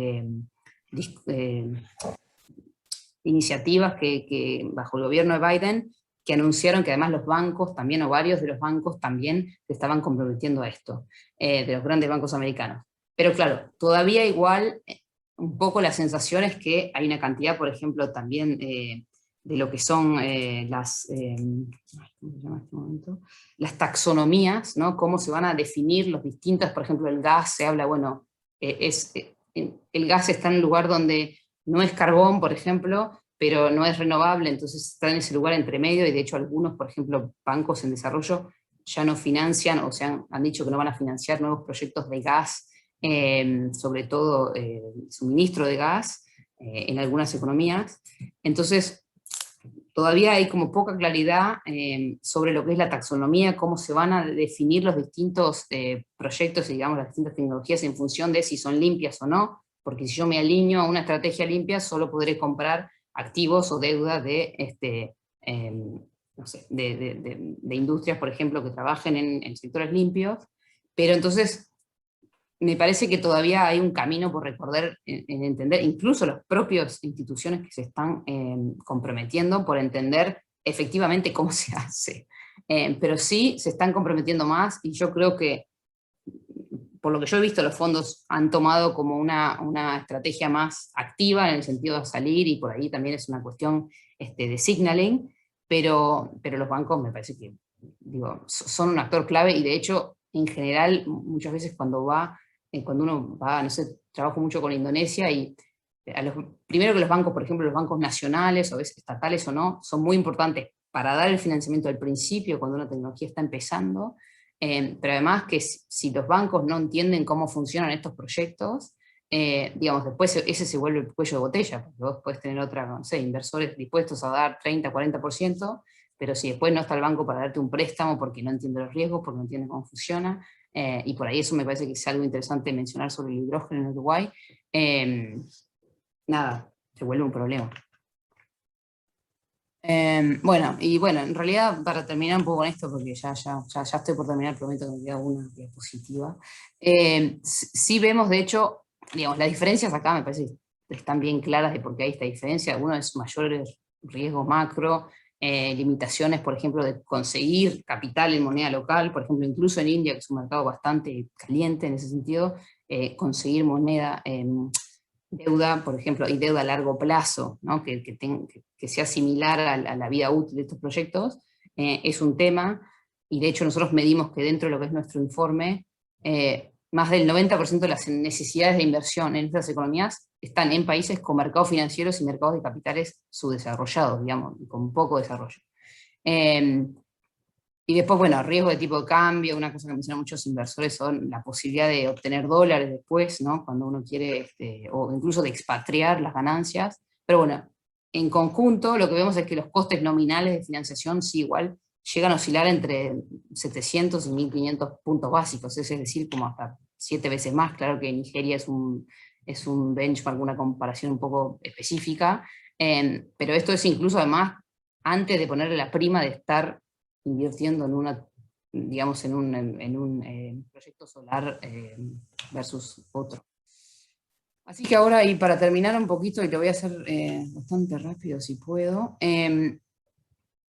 Speaker 2: iniciativas que bajo el gobierno de Biden, que anunciaron que además los bancos también, o varios de los bancos también, se estaban comprometiendo a esto, de los grandes bancos americanos. Pero claro, todavía igual, un poco la sensación es que hay una cantidad, por ejemplo, también de lo que son ¿cómo se llama este momento? Las taxonomías, ¿no? Cómo se van a definir los distintos, por ejemplo, el gas, se habla, bueno, el gas está en un lugar donde no es carbón, por ejemplo, pero no es renovable, entonces está en ese lugar entre medio, y de hecho algunos, por ejemplo, bancos en desarrollo ya no financian, o sea, han dicho que no van a financiar nuevos proyectos de gas, sobre todo suministro de gas, en algunas economías. Entonces, todavía hay como poca claridad sobre lo que es la taxonomía, cómo se van a definir los distintos proyectos y, digamos, las distintas tecnologías en función de si son limpias o no, porque si yo me alineo a una estrategia limpia, solo podré comprar activos o deuda de, no sé, de industrias, por ejemplo, que trabajen en sectores limpios, pero entonces me parece que todavía hay un camino por recorrer en entender, incluso las propias instituciones que se están comprometiendo por entender efectivamente cómo se hace. Pero sí se están comprometiendo más, y yo creo que, por lo que yo he visto, los fondos han tomado como una estrategia más activa en el sentido de salir, y por ahí también es una cuestión de signaling, pero los bancos me parece que, digo, son un actor clave, y de hecho, en general, muchas veces cuando uno va, no sé, trabajo mucho con Indonesia, y primero que los bancos, por ejemplo, los bancos nacionales, o a veces estatales o no, son muy importantes para dar el financiamiento al principio, cuando una tecnología está empezando, pero además que si los bancos no entienden cómo funcionan estos proyectos, digamos, después ese se vuelve el cuello de botella, porque vos podés tener no sé, inversores dispuestos a dar 30, 40%, pero si después no está el banco para darte un préstamo porque no entiende los riesgos, porque no entiende cómo funciona, y por ahí eso me parece que es algo interesante mencionar sobre el hidrógeno en Uruguay, nada, se vuelve un problema. Bueno, en realidad, para terminar un poco con esto, porque ya estoy por terminar, prometo que me queda una diapositiva. Sí vemos, de hecho, digamos, las diferencias acá me parece que están bien claras de por qué hay esta diferencia. Uno es mayor riesgo macro, limitaciones, por ejemplo, de conseguir capital en moneda local, por ejemplo, incluso en India, que es un mercado bastante caliente en ese sentido, conseguir moneda, deuda, por ejemplo, y deuda a largo plazo, ¿no? que sea similar a la vida útil de estos proyectos, es un tema, y de hecho nosotros medimos que dentro de lo que es nuestro informe, más del 90% de las necesidades de inversión en estas economías están en países con mercados financieros y mercados de capitales subdesarrollados, digamos, con poco desarrollo. Y después, bueno, riesgo de tipo de cambio, una cosa que mencionan muchos inversores son la posibilidad de obtener dólares después, ¿no? Cuando uno quiere, o incluso de expatriar las ganancias. Pero bueno, en conjunto lo que vemos es que los costes nominales de financiación sí igual llegan a oscilar entre 700 y 1500 puntos básicos, es decir, como hasta 7 veces más. Claro que Nigeria es un benchmark, una comparación un poco específica, pero esto es incluso además antes de ponerle la prima de estar invirtiendo digamos, en un proyecto solar versus otro. Así que ahora, y para terminar un poquito, y lo voy a hacer bastante rápido si puedo, en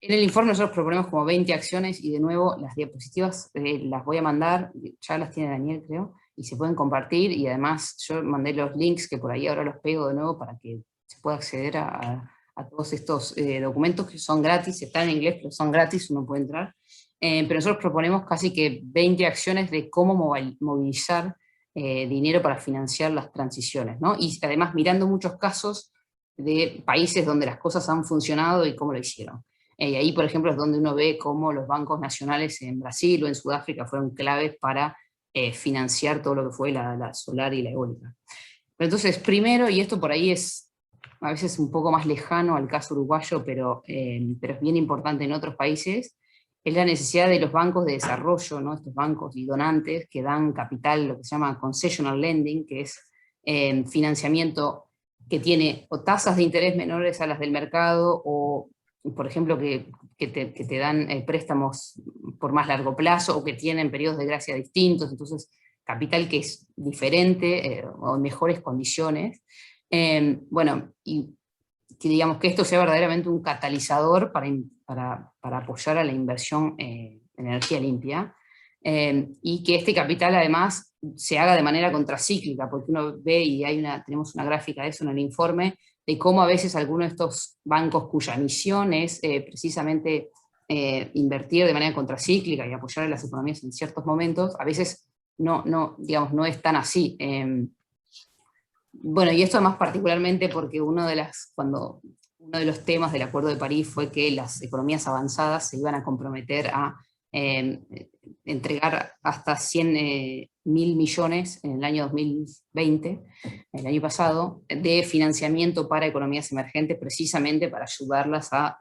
Speaker 2: el informe nosotros proponemos como 20 acciones, y de nuevo las diapositivas las voy a mandar, ya las tiene Daniel creo, y se pueden compartir, y además yo mandé los links que por ahí ahora los pego de nuevo para que se pueda acceder a todos estos documentos que son gratis, están en inglés pero son gratis, uno puede entrar, pero nosotros proponemos casi que 20 acciones de cómo movilizar dinero para financiar las transiciones, ¿no? Y además mirando muchos casos de países donde las cosas han funcionado y cómo lo hicieron. Y ahí, por ejemplo, es donde uno ve cómo los bancos nacionales en Brasil o en Sudáfrica fueron claves para financiar todo lo que fue la solar y la eólica. Pero entonces, primero, y esto por ahí es a veces un poco más lejano al caso uruguayo, pero es bien importante en otros países, es la necesidad de los bancos de desarrollo, ¿no? Estos bancos y donantes que dan capital, lo que se llama concessional lending, que es financiamiento que tiene o tasas de interés menores a las del mercado, o por ejemplo, que te dan préstamos por más largo plazo, o que tienen periodos de gracia distintos, entonces capital que es diferente, o en mejores condiciones. Bueno, y que digamos que esto sea verdaderamente un catalizador para apoyar a la inversión en energía limpia, y que este capital además se haga de manera contracíclica, porque uno ve, y tenemos una gráfica de eso en el informe, de cómo a veces algunos de estos bancos cuya misión es precisamente invertir de manera contracíclica y apoyar a las economías en ciertos momentos, a veces digamos, no es tan así. Bueno, y esto además particularmente porque uno de los temas del Acuerdo de París fue que las economías avanzadas se iban a comprometer a entregar hasta 100.000 millones en el año 2020, el año pasado, de financiamiento para economías emergentes, precisamente para ayudarlas a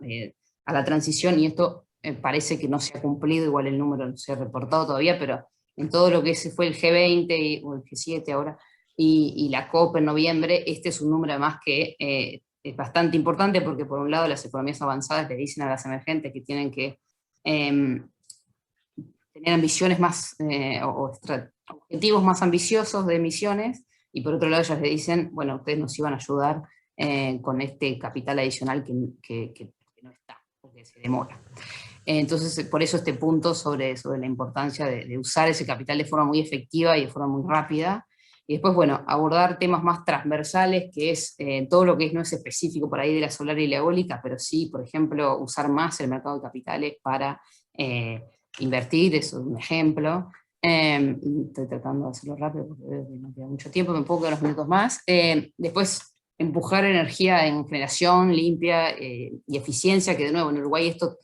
Speaker 2: la transición, y esto parece que no se ha cumplido, igual el número no se ha reportado todavía, pero en todo lo que fue el G20 o el G7 ahora, y la COP en noviembre, este es un número además que es bastante importante, porque por un lado las economías avanzadas le dicen a las emergentes que tienen que tener ambiciones más, objetivos más ambiciosos de emisiones, y por otro lado ellas le dicen, bueno, ustedes nos iban a ayudar con este capital adicional que no está, porque se demora. Entonces, por eso este punto sobre la importancia de usar ese capital de forma muy efectiva y de forma muy rápida. Y después, bueno, abordar temas más transversales, que es todo lo que no es específico por ahí de la solar y la eólica, pero sí, por ejemplo, usar más el mercado de capitales para invertir, eso es un ejemplo. Estoy tratando de hacerlo rápido porque veo que no queda mucho tiempo, me puedo quedar unos minutos más. Después, empujar energía en generación limpia y eficiencia, que de nuevo en Uruguay esto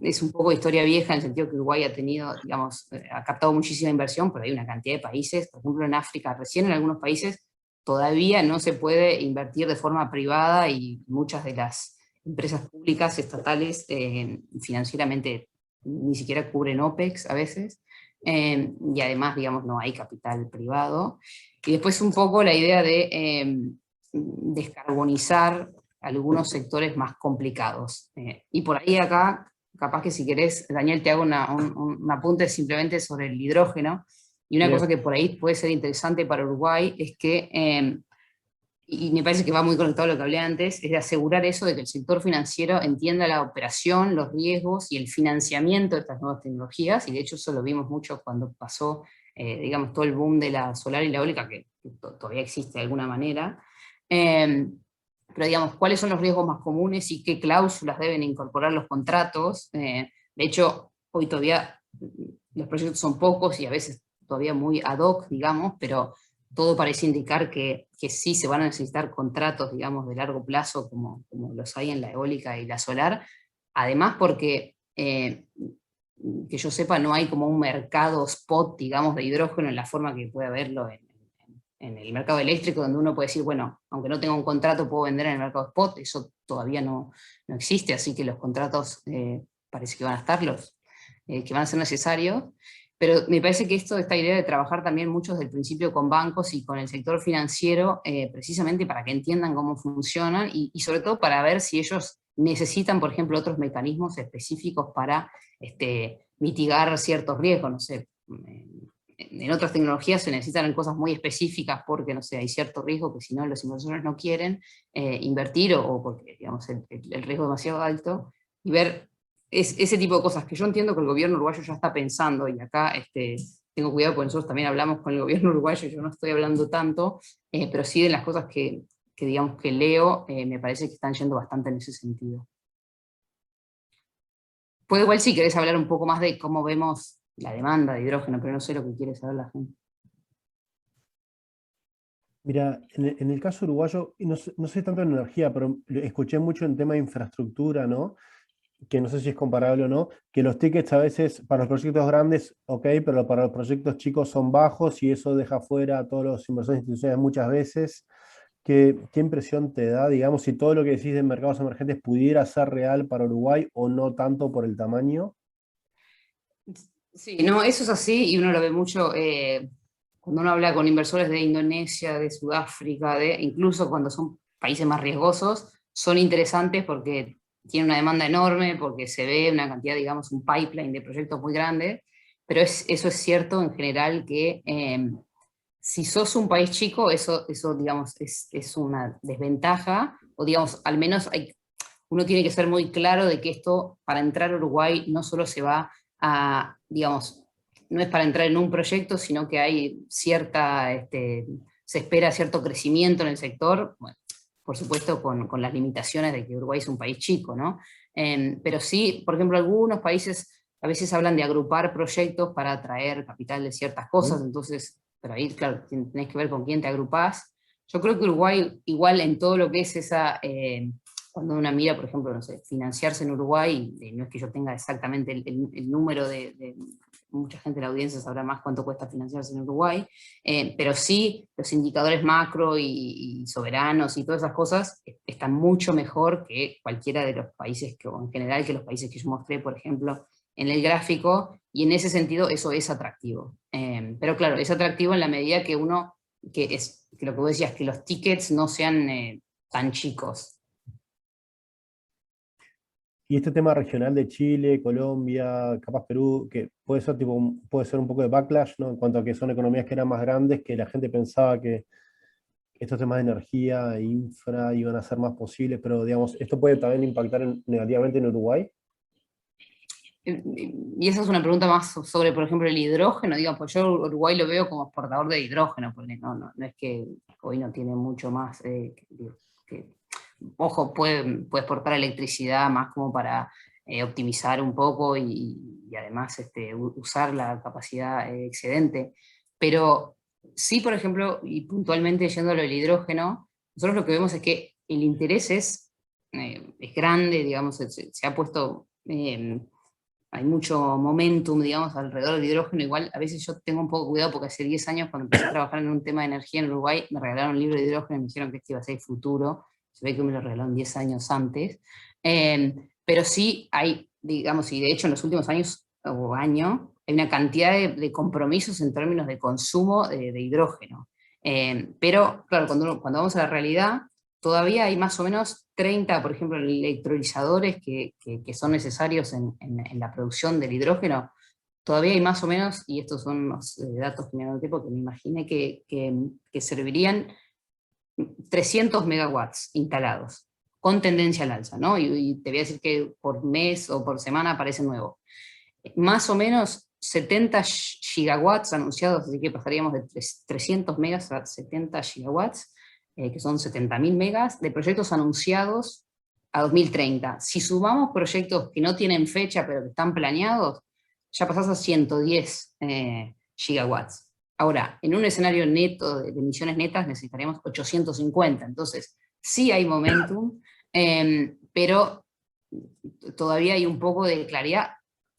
Speaker 2: es un poco historia vieja, en el sentido que Uruguay ha tenido, digamos, ha captado muchísima inversión, pero hay una cantidad de países, por ejemplo en África, recién en algunos países todavía no se puede invertir de forma privada, y muchas de las empresas públicas, estatales, financieramente ni siquiera cubren OPEX a veces, y además, digamos, no hay capital privado. Y después un poco la idea de descarbonizar algunos sectores más complicados. Y por ahí acá, capaz que si querés, Daniel, te hago un apunte simplemente sobre el hidrógeno, y una
Speaker 1: Bien.
Speaker 2: cosa que por ahí puede ser interesante para Uruguay es que, y me parece que va muy conectado a lo que hablé antes, es de asegurar eso de que el sector financiero entienda la operación, los riesgos y el financiamiento de estas nuevas tecnologías, y de hecho eso lo vimos mucho cuando pasó, digamos, todo el boom de la solar y la eólica, que todavía existe de alguna manera. Pero digamos, ¿cuáles son los riesgos más comunes y qué cláusulas deben incorporar los contratos? De hecho, hoy todavía los proyectos son pocos y a veces todavía muy ad hoc, digamos, pero todo parece indicar que sí se van a necesitar contratos, digamos, de largo plazo, como los hay en la eólica y la solar. Además, porque, que yo sepa, no hay como un mercado spot, digamos, de hidrógeno en la forma que puede haberlo en el mercado eléctrico, donde uno puede decir, bueno, aunque no tenga un contrato, puedo vender en el mercado spot. Eso todavía no existe, así que los contratos parece que van a estar que van a ser necesarios. Pero me parece que esta idea de trabajar también mucho desde el principio con bancos y con el sector financiero, precisamente para que entiendan cómo funcionan, y sobre todo para ver si ellos necesitan, por ejemplo, otros mecanismos específicos para mitigar ciertos riesgos, no sé. En otras tecnologías se necesitan cosas muy específicas porque, no sé, hay cierto riesgo que si no los inversores no quieren invertir, o porque, digamos, el riesgo es demasiado alto, y ver ese tipo de cosas que yo entiendo que el gobierno uruguayo ya está pensando, y acá tengo cuidado porque nosotros también hablamos con el gobierno uruguayo, yo no estoy hablando tanto, pero sí de las cosas que digamos que leo, me parece que están yendo bastante en ese sentido. Puede igual si querés hablar un poco más de cómo vemos la demanda de hidrógeno, pero no sé lo que quiere saber la gente.
Speaker 1: Mira, en el caso uruguayo, y no sé tanto en energía, pero escuché mucho en tema de infraestructura, ¿no? Que no sé si es comparable o no, que los tickets a veces para los proyectos grandes, ok, pero para los proyectos chicos son bajos, y eso deja fuera a todos los inversores institucionales muchas veces. ¿Qué impresión te da, digamos, si todo lo que decís de mercados emergentes pudiera ser real para Uruguay, o no tanto por el tamaño?
Speaker 2: Sí, no, eso es así, y uno lo ve mucho cuando uno habla con inversores de Indonesia, de Sudáfrica, incluso cuando son países más riesgosos, son interesantes porque tiene una demanda enorme porque se ve una cantidad, digamos, un pipeline de proyectos muy grande, pero eso es cierto en general que si sos un país chico, eso digamos, es una desventaja, o digamos, al menos uno tiene que ser muy claro de que esto, para entrar a Uruguay, no solo se va a, digamos, no es para entrar en un proyecto, sino que hay se espera cierto crecimiento en el sector, bueno, por supuesto con las limitaciones de que Uruguay es un país chico, ¿no? Pero sí, por ejemplo, algunos países a veces hablan de agrupar proyectos para atraer capital de ciertas cosas, entonces, pero ahí, claro, tenés que ver con quién te agrupás. Yo creo que Uruguay, igual en todo lo que es cuando una mira, por ejemplo, no sé, financiarse en Uruguay, no es que yo tenga exactamente el número mucha gente de la audiencia sabrá más cuánto cuesta financiarse en Uruguay, pero sí los indicadores macro y soberanos y todas esas cosas están mucho mejor que cualquiera de los países, o en general que los países que yo mostré, por ejemplo, en el gráfico, y en ese sentido eso es atractivo. Pero claro, es atractivo en la medida que que lo que vos decías, que los tickets no sean tan chicos.
Speaker 1: Y este tema regional de Chile, Colombia, capaz Perú, que puede ser, puede ser un poco de backlash, ¿no? En cuanto a que son economías que eran más grandes, que la gente pensaba que estos temas de energía e infra iban a ser más posibles, pero digamos, esto puede también impactar negativamente en Uruguay.
Speaker 2: Y esa es una pregunta más sobre, por ejemplo, el hidrógeno, digamos, pues yo Uruguay lo veo como exportador de hidrógeno, porque no es que hoy no tiene mucho más, ojo, puede exportar electricidad más como para optimizar un poco y además usar la capacidad excedente, pero sí, por ejemplo, y puntualmente yendo a lo del hidrógeno, nosotros lo que vemos es que el interés es grande, digamos, se ha puesto... hay mucho momentum, digamos, alrededor del hidrógeno. Igual a veces yo tengo un poco cuidado porque hace 10 años cuando empecé a trabajar en un tema de energía en Uruguay, me regalaron un libro de hidrógeno y me dijeron que este iba a ser el futuro. Se ve que me lo regalaron 10 años antes. Pero sí hay, digamos, y de hecho en los últimos años o año, hay una cantidad de compromisos en términos de consumo de hidrógeno. Pero claro, cuando vamos a la realidad, todavía hay más o menos 30, por ejemplo, electrolizadores que son necesarios en la producción del hidrógeno. Todavía hay más o menos, y estos son los datos que me anoté porque me imaginé que servirían 300 megawatts instalados, con tendencia al alza, ¿no? Y te voy a decir que por mes o por semana aparece nuevo. Más o menos 70 gigawatts anunciados, así que pasaríamos de 300 megas a 70 gigawatts, que son 70.000 megas, de proyectos anunciados a 2030. Si sumamos proyectos que no tienen fecha pero que están planeados, ya pasás a 110 gigawatts. Ahora, en un escenario neto de emisiones netas necesitaríamos 850, entonces sí hay momentum, pero todavía hay un poco de claridad.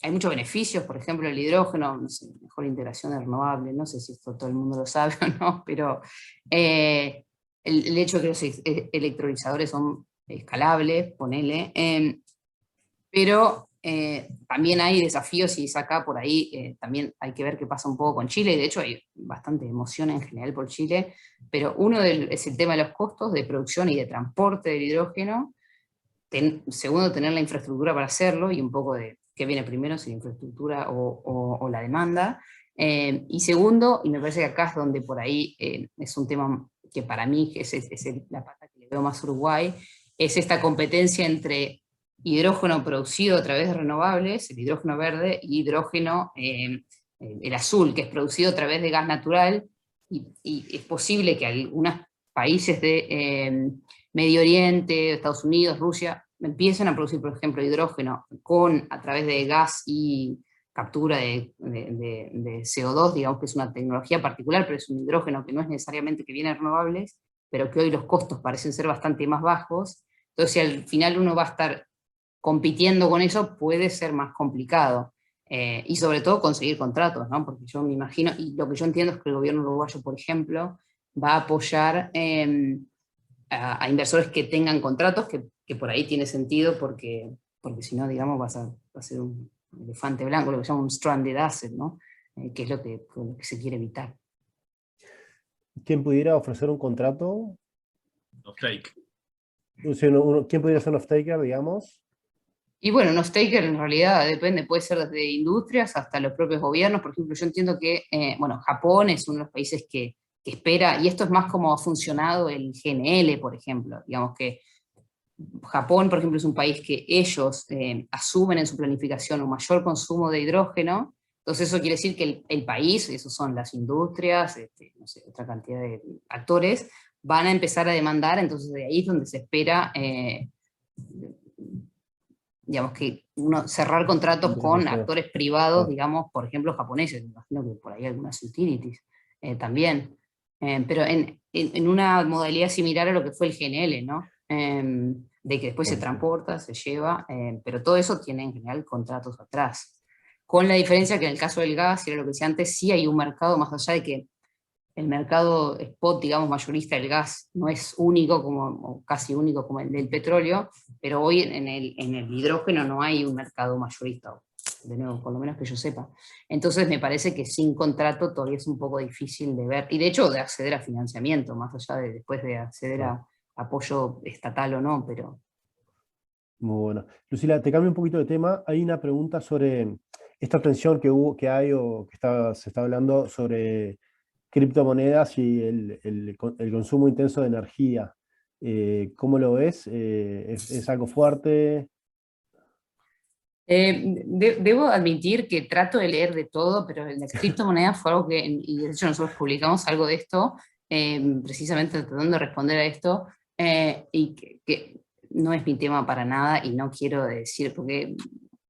Speaker 2: Hay muchos beneficios, por ejemplo, el hidrógeno, no sé, mejor integración de renovables, no sé si esto todo el mundo lo sabe o no, pero el hecho de que los electrolizadores son escalables, ponele, pero también hay desafíos y es acá por ahí, también hay que ver qué pasa un poco con Chile, y de hecho hay bastante emoción en general por Chile, pero es el tema de los costos de producción y de transporte del hidrógeno, segundo, tener la infraestructura para hacerlo, y un poco de qué viene primero, si la infraestructura o la demanda. Y segundo, y me parece que acá es donde por ahí es un tema que para mí es la pata que le veo más a Uruguay, es esta competencia entre hidrógeno producido a través de renovables, el hidrógeno verde, y hidrógeno, el azul, que es producido a través de gas natural, y es posible que algunos países de Medio Oriente, Estados Unidos, Rusia, empiezan a producir, por ejemplo, hidrógeno a través de gas y captura de CO2, digamos que es una tecnología particular, pero es un hidrógeno que no es necesariamente que viene de renovables, pero que hoy los costos parecen ser bastante más bajos. Entonces, si al final uno va a estar compitiendo con eso, puede ser más complicado. Y sobre todo conseguir contratos, ¿no? Porque yo me imagino, y lo que yo entiendo es que el gobierno uruguayo, por ejemplo, va a apoyar a inversores que tengan contratos, que por ahí tiene sentido, porque si no, digamos, va a ser un elefante blanco, lo que se llama un stranded asset, ¿no? Que es lo que se quiere evitar.
Speaker 1: ¿Quién pudiera ofrecer un contrato?
Speaker 3: Off-take.
Speaker 1: ¿Quién pudiera ser un off-taker, digamos?
Speaker 2: Y bueno, unos takers en realidad depende, puede ser desde industrias hasta los propios gobiernos. Por ejemplo, yo entiendo que, bueno, Japón es uno de los países que espera, y esto es más como ha funcionado el GNL, por ejemplo. Digamos que Japón, por ejemplo, es un país que ellos asumen en su planificación un mayor consumo de hidrógeno. Entonces eso quiere decir que el país, esos son las industrias, no sé, otra cantidad de actores, van a empezar a demandar. Entonces de ahí es donde se espera, digamos, que cerrar contratos con actores privados, digamos, por ejemplo, japoneses. Me imagino que por ahí algunas utilities también. Pero en una modalidad similar a lo que fue el GNL, ¿no? De que después se transporta, se lleva, pero todo eso tiene en general contratos atrás. Con la diferencia que en el caso del gas, y era lo que decía antes, sí hay un mercado, más allá de que el mercado spot, digamos, mayorista del gas no es único, como, o casi único como el del petróleo, pero hoy en el hidrógeno no hay un mercado mayorista, de nuevo, por lo menos que yo sepa. Entonces me parece que sin contrato todavía es un poco difícil de ver, y de hecho de acceder a financiamiento, más allá de después de acceder a apoyo estatal o no, pero...
Speaker 1: Muy bueno. Lucila, te cambio un poquito de tema. Hay una pregunta sobre esta tensión que hubo, que hay o que se está hablando sobre criptomonedas y el consumo intenso de energía. ¿Cómo lo ves? ¿Es algo fuerte?
Speaker 2: Debo admitir que trato de leer de todo, pero la criptomoneda fue algo que, y de hecho nosotros publicamos algo de esto, precisamente tratando de responder a esto, y que no es mi tema para nada, y no quiero decir, porque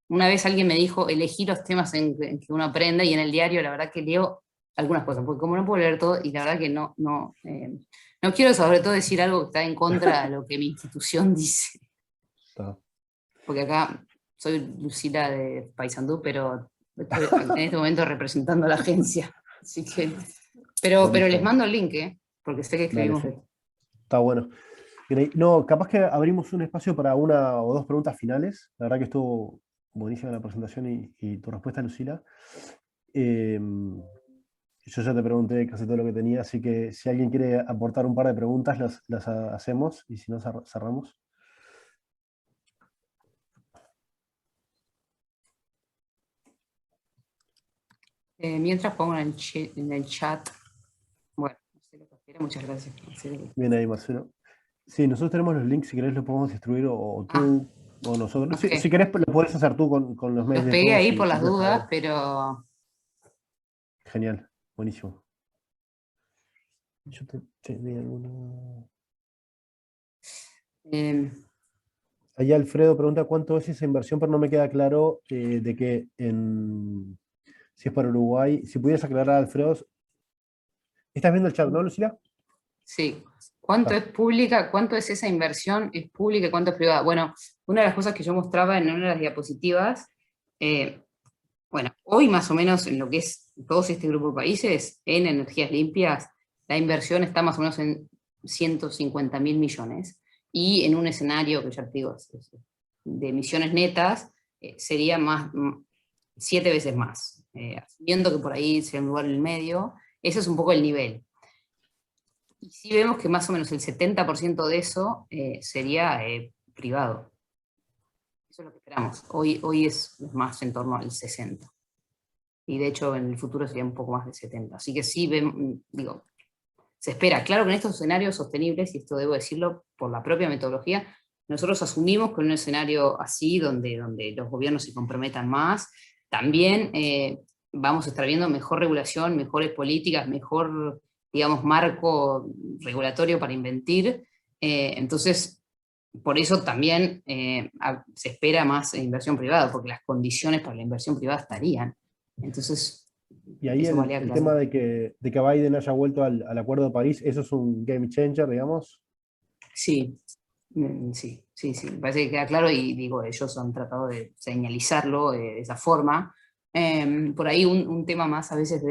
Speaker 2: una vez alguien me dijo, elegí los temas en que uno aprende, y en el diario la verdad que leo algunas cosas, porque como no puedo leer todo, y la verdad que no quiero sobre todo decir algo que está en contra de lo que mi institución dice.
Speaker 1: Está.
Speaker 2: Porque acá soy Lucila de Paysandú, pero estoy en este momento representando a la agencia. Así que, pero les mando el link, porque sé que
Speaker 1: Dale,
Speaker 2: escribimos
Speaker 1: sí.
Speaker 2: de esto.
Speaker 1: Está bueno. Bien, no, capaz que abrimos un espacio para una o dos preguntas finales. La verdad que estuvo buenísima la presentación y tu respuesta, Lucila. Yo ya te pregunté casi todo lo que tenía, así que si alguien quiere aportar un par de preguntas, las hacemos y si no, cerramos.
Speaker 2: Mientras pongo en el chat, bueno, no sé lo que espera, muchas gracias.
Speaker 1: Bien ahí, Marcelo. Sí, nosotros tenemos los links, si querés los podemos distribuir o
Speaker 2: Ah,
Speaker 1: tú o nosotros.
Speaker 2: ok.
Speaker 1: Si querés, lo podés hacer tú con los mails
Speaker 2: Los
Speaker 1: de
Speaker 2: pegué
Speaker 1: todos
Speaker 2: ahí
Speaker 1: y
Speaker 2: por las
Speaker 1: copias a
Speaker 2: dudas,
Speaker 1: ver.
Speaker 2: pero...
Speaker 1: Genial, buenísimo. Yo tenía alguna...
Speaker 2: eh,
Speaker 1: Ahí Alfredo pregunta cuánto es esa inversión, pero no me queda claro de que si es para Uruguay. Si pudieras aclarar, Alfredo. ¿Estás viendo el chat, no, Lucila?
Speaker 2: Sí. ¿Cuánto
Speaker 1: Ah,
Speaker 2: es pública? ¿Cuánto es esa inversión? ¿Es pública y cuánto es privada? Bueno, una de las cosas que yo mostraba en una de las diapositivas, eh, bueno, hoy más o menos en lo que es todo este grupo de países, en energías limpias, la inversión está más o menos en 150.000 millones. Y en un escenario que ya te digo, de emisiones netas, sería más, 7 veces más. Viendo que por ahí sería un lugar en el medio, ese es un poco el nivel. Y sí vemos que más o menos el 70% de eso sería privado. Eso es lo que esperamos. Hoy es más en torno al 60%. Y de hecho en el futuro sería un poco más del 70%. Así que sí, digo, se espera. Claro que en estos escenarios sostenibles, y esto debo decirlo por la propia metodología, nosotros asumimos que en un escenario así, donde los gobiernos se comprometan más, también vamos a estar viendo mejor regulación, mejores políticas, mejor, digamos, marco regulatorio para invertir. Entonces, por eso también se espera más inversión privada, porque las condiciones para la inversión privada estarían. Entonces,
Speaker 1: y ahí
Speaker 2: eso valía
Speaker 1: el tema
Speaker 2: claro.
Speaker 1: de que Biden haya vuelto al Acuerdo de París, ¿eso es un game changer, digamos?
Speaker 2: Sí, sí, me parece que queda claro, y digo, ellos han tratado de señalizarlo de esa forma. Por ahí un tema más a veces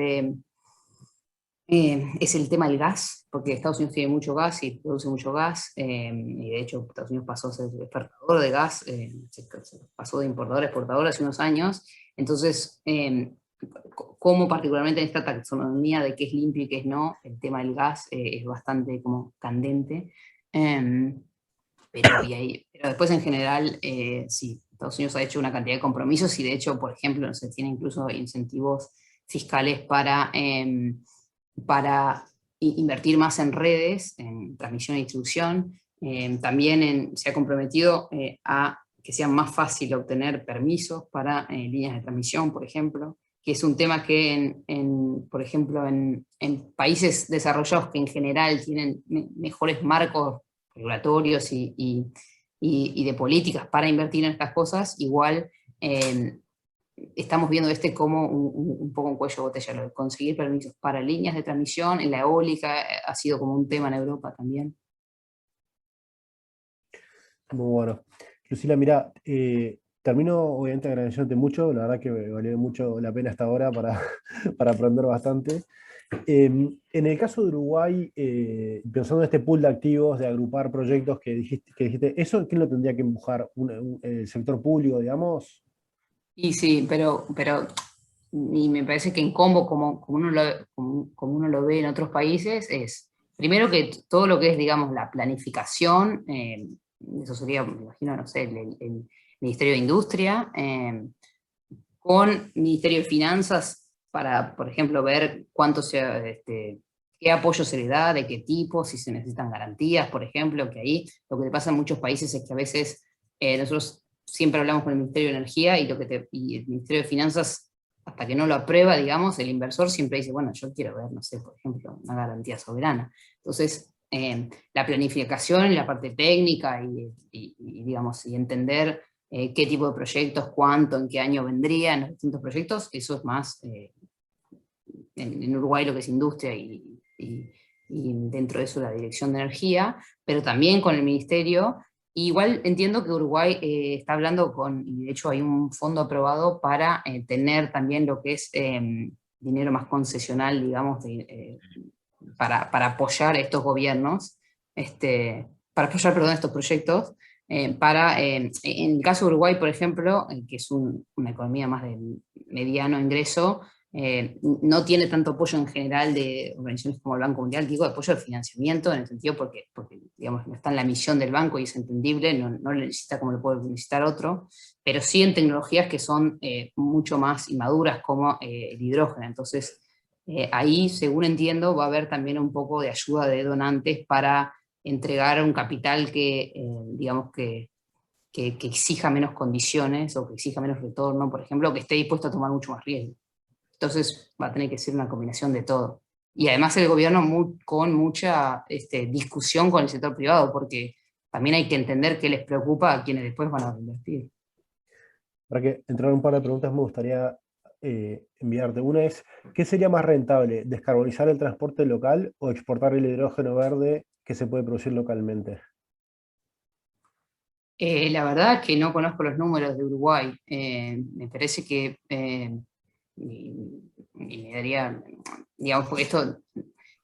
Speaker 2: es el tema del gas, porque Estados Unidos tiene mucho gas y produce mucho gas, y de hecho Estados Unidos pasó a ser exportador de gas, se pasó de importador a exportador hace unos años. Entonces, como particularmente en esta taxonomía de qué es limpio y qué es no, el tema del gas es bastante como candente. Pero después en general, sí, Estados Unidos ha hecho una cantidad de compromisos y de hecho, por ejemplo, no sé, tiene incluso incentivos fiscales para invertir más en redes, en transmisión y distribución. También se ha comprometido a que sea más fácil obtener permisos para líneas de transmisión, por ejemplo, que es un tema que, por ejemplo, en países desarrollados que en general tienen mejores marcos regulatorios y de políticas para invertir en estas cosas, igual estamos viendo como un poco un cuello de botella, lo de conseguir permisos para líneas de transmisión. En la eólica ha sido como un tema en Europa también.
Speaker 1: Muy bueno. Lucila, mira, termino obviamente agradeciéndote mucho, la verdad que me valió mucho la pena esta hora para, para aprender bastante. En el caso de Uruguay, pensando en este pool de activos, de agrupar proyectos que dijiste, ¿eso quién lo tendría que empujar? ¿El sector público, digamos?
Speaker 2: Y sí, pero y me parece que en combo, como uno lo ve en otros países, es primero que todo lo que es, digamos, la planificación, eso sería, me imagino, no sé, el Ministerio de Industria, con Ministerio de Finanzas para, por ejemplo, ver qué apoyo se le da, de qué tipo, si se necesitan garantías, por ejemplo, que ahí lo que le pasa en muchos países es que a veces nosotros siempre hablamos con el Ministerio de Energía y el Ministerio de Finanzas, hasta que no lo aprueba, digamos, el inversor siempre dice, bueno, yo quiero ver, no sé, por ejemplo, una garantía soberana. Entonces, la planificación, la parte técnica digamos, y entender qué tipo de proyectos, cuánto, en qué año vendrían los distintos proyectos, eso es más en Uruguay lo que es industria y dentro de eso la dirección de energía, pero también con el ministerio. Igual entiendo que Uruguay está hablando y de hecho hay un fondo aprobado para tener también lo que es dinero más concesional, digamos, para apoyar estos gobiernos, para apoyar, perdón, estos proyectos, en el caso de Uruguay, por ejemplo, que es una economía más de mediano ingreso, no tiene tanto apoyo en general de organizaciones como el Banco Mundial, digo apoyo de financiamiento en el sentido porque digamos, no está en la misión del banco y es entendible, no lo necesita como lo puede necesitar otro, pero sí en tecnologías que son mucho más inmaduras como el hidrógeno. Entonces, ahí, según entiendo, va a haber también un poco de ayuda de donantes para entregar un capital digamos, que exija menos condiciones o que exija menos retorno, por ejemplo, que esté dispuesto a tomar mucho más riesgo. Entonces va a tener que ser una combinación de todo. Y además el gobierno con mucha discusión con el sector privado, porque también hay que entender qué les preocupa a quienes después van a invertir.
Speaker 1: Para que entrar un par de preguntas me gustaría enviarte. Una es, ¿qué sería más rentable, descarbonizar el transporte local o exportar el hidrógeno verde que se puede producir localmente?
Speaker 2: La verdad es que no conozco los números de Uruguay. Me parece que y me daría, digamos, porque esto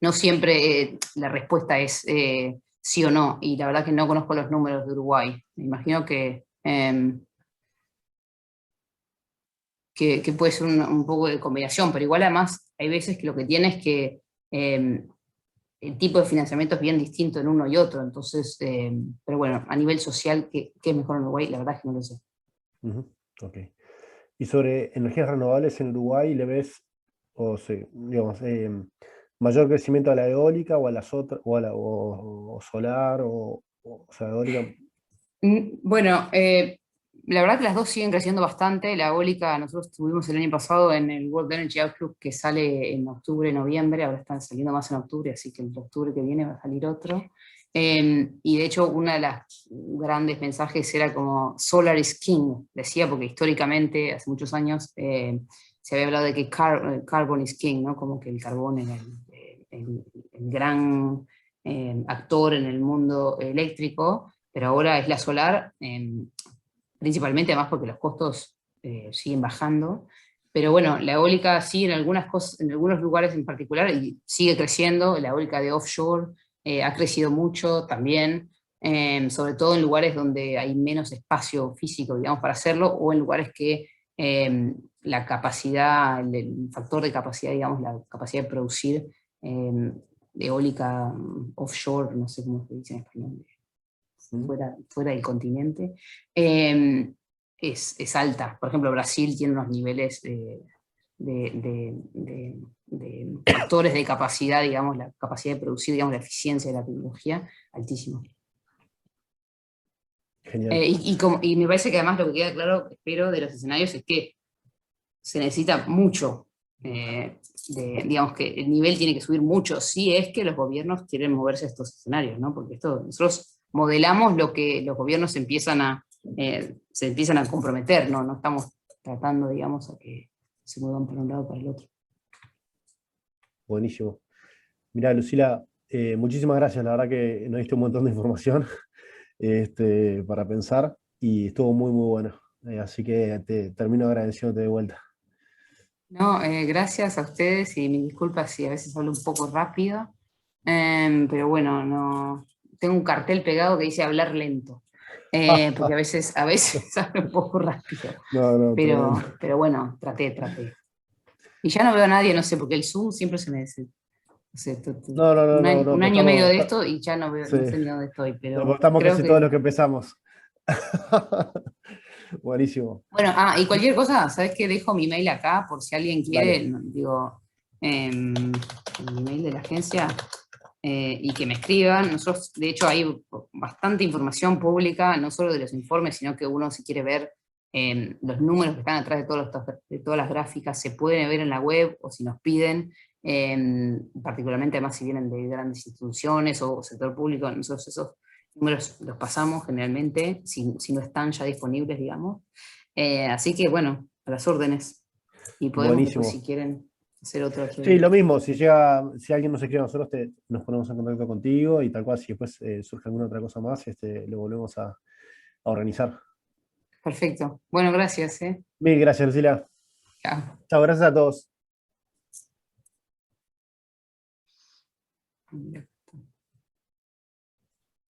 Speaker 2: no siempre la respuesta es sí o no, y la verdad que no conozco los números de Uruguay. Me imagino que puede ser un poco de combinación, pero igual además hay veces que lo que tiene es que el tipo de financiamiento es bien distinto en uno y otro, entonces, pero bueno, a nivel social, ¿qué es mejor en Uruguay? La verdad es que no lo sé.
Speaker 1: Ujú, ok. Y sobre energías renovables en Uruguay, ¿le ves, digamos, mayor crecimiento a la eólica o a las otras, o solar, o sea, eólica?
Speaker 2: Bueno, la verdad que las dos siguen creciendo bastante. La eólica, nosotros tuvimos el año pasado en el World Energy Outlook que sale en octubre, noviembre, ahora están saliendo más en octubre, así que en octubre que viene va a salir otro. Y de hecho, una de las grandes mensajes era como Solar is King, decía, porque históricamente, hace muchos años, se había hablado de que Carbon is King, ¿no? Como que el carbón era el gran actor en el mundo eléctrico, pero ahora es la solar, principalmente además porque los costos siguen bajando. Pero bueno, la eólica sí en algunas cosas, en algunos lugares en particular y sigue creciendo, la eólica de offshore ha crecido mucho también, sobre todo en lugares donde hay menos espacio físico, digamos, para hacerlo, o en lugares que la capacidad, el factor de capacidad, digamos, la capacidad de producir eólica offshore, no sé cómo se dice en español,
Speaker 1: ¿Mm?
Speaker 2: fuera del continente, es alta. Por ejemplo, Brasil tiene unos niveles de factores de capacidad, digamos, la capacidad de producir, digamos, la eficiencia de la tecnología, altísimo.
Speaker 1: Genial.
Speaker 2: Y me parece que además lo que queda claro, espero, de los escenarios es que se necesita mucho, digamos que el nivel tiene que subir mucho, si es que los gobiernos quieren moverse a estos escenarios, ¿no? Porque nosotros modelamos lo que los gobiernos se empiezan a comprometer, ¿no? No estamos tratando, digamos, a que se muevan para un lado o para el otro.
Speaker 1: Buenísimo. Mira, Lucila, muchísimas gracias. La verdad que nos diste un montón de información para pensar y estuvo muy, muy bueno. Así que te termino agradeciéndote de vuelta.
Speaker 2: No, gracias a ustedes y mis disculpas si a veces hablo un poco rápido, pero bueno, no, tengo un cartel pegado que dice hablar lento, porque a veces hablo un poco rápido,
Speaker 1: No, no, tremendo.
Speaker 2: pero bueno, traté. Y ya no veo a nadie, no sé, porque el Zoom siempre se me... No sé,
Speaker 1: No, no, no, no, no,
Speaker 2: un
Speaker 1: pero
Speaker 2: año y medio
Speaker 1: estamos,
Speaker 2: de esto y ya no veo,
Speaker 1: sí,
Speaker 2: no sé ni dónde estoy,
Speaker 1: no, pero
Speaker 2: pero
Speaker 1: estamos
Speaker 2: creo
Speaker 1: casi todos
Speaker 2: que...
Speaker 1: los que empezamos. Buenísimo.
Speaker 2: Bueno, y cualquier cosa, ¿sabes qué? Dejo mi mail acá por si alguien quiere,
Speaker 1: Dale.
Speaker 2: digo, mi mail de la agencia, y que me escriban. Nosotros, de hecho, hay bastante información pública, no solo de los informes, sino que uno si quiere ver los números que están atrás de todas las gráficas, se pueden ver en la web o si nos piden, particularmente además si vienen de grandes instituciones o sector público, nosotros esos números los pasamos generalmente, si no están ya disponibles, digamos. Así que bueno, a las órdenes. Y podemos después, si
Speaker 1: Buenísimo.
Speaker 2: quieren, hacer
Speaker 1: Sí,
Speaker 2: otro.
Speaker 1: lo mismo, si alguien nos escribe a nosotros, nos ponemos en contacto contigo y tal cual, si después surge alguna otra cosa más, lo volvemos a organizar.
Speaker 2: Perfecto. Bueno, gracias.
Speaker 1: Mil gracias, Lucila.
Speaker 2: Chao.
Speaker 1: Chao, gracias a todos.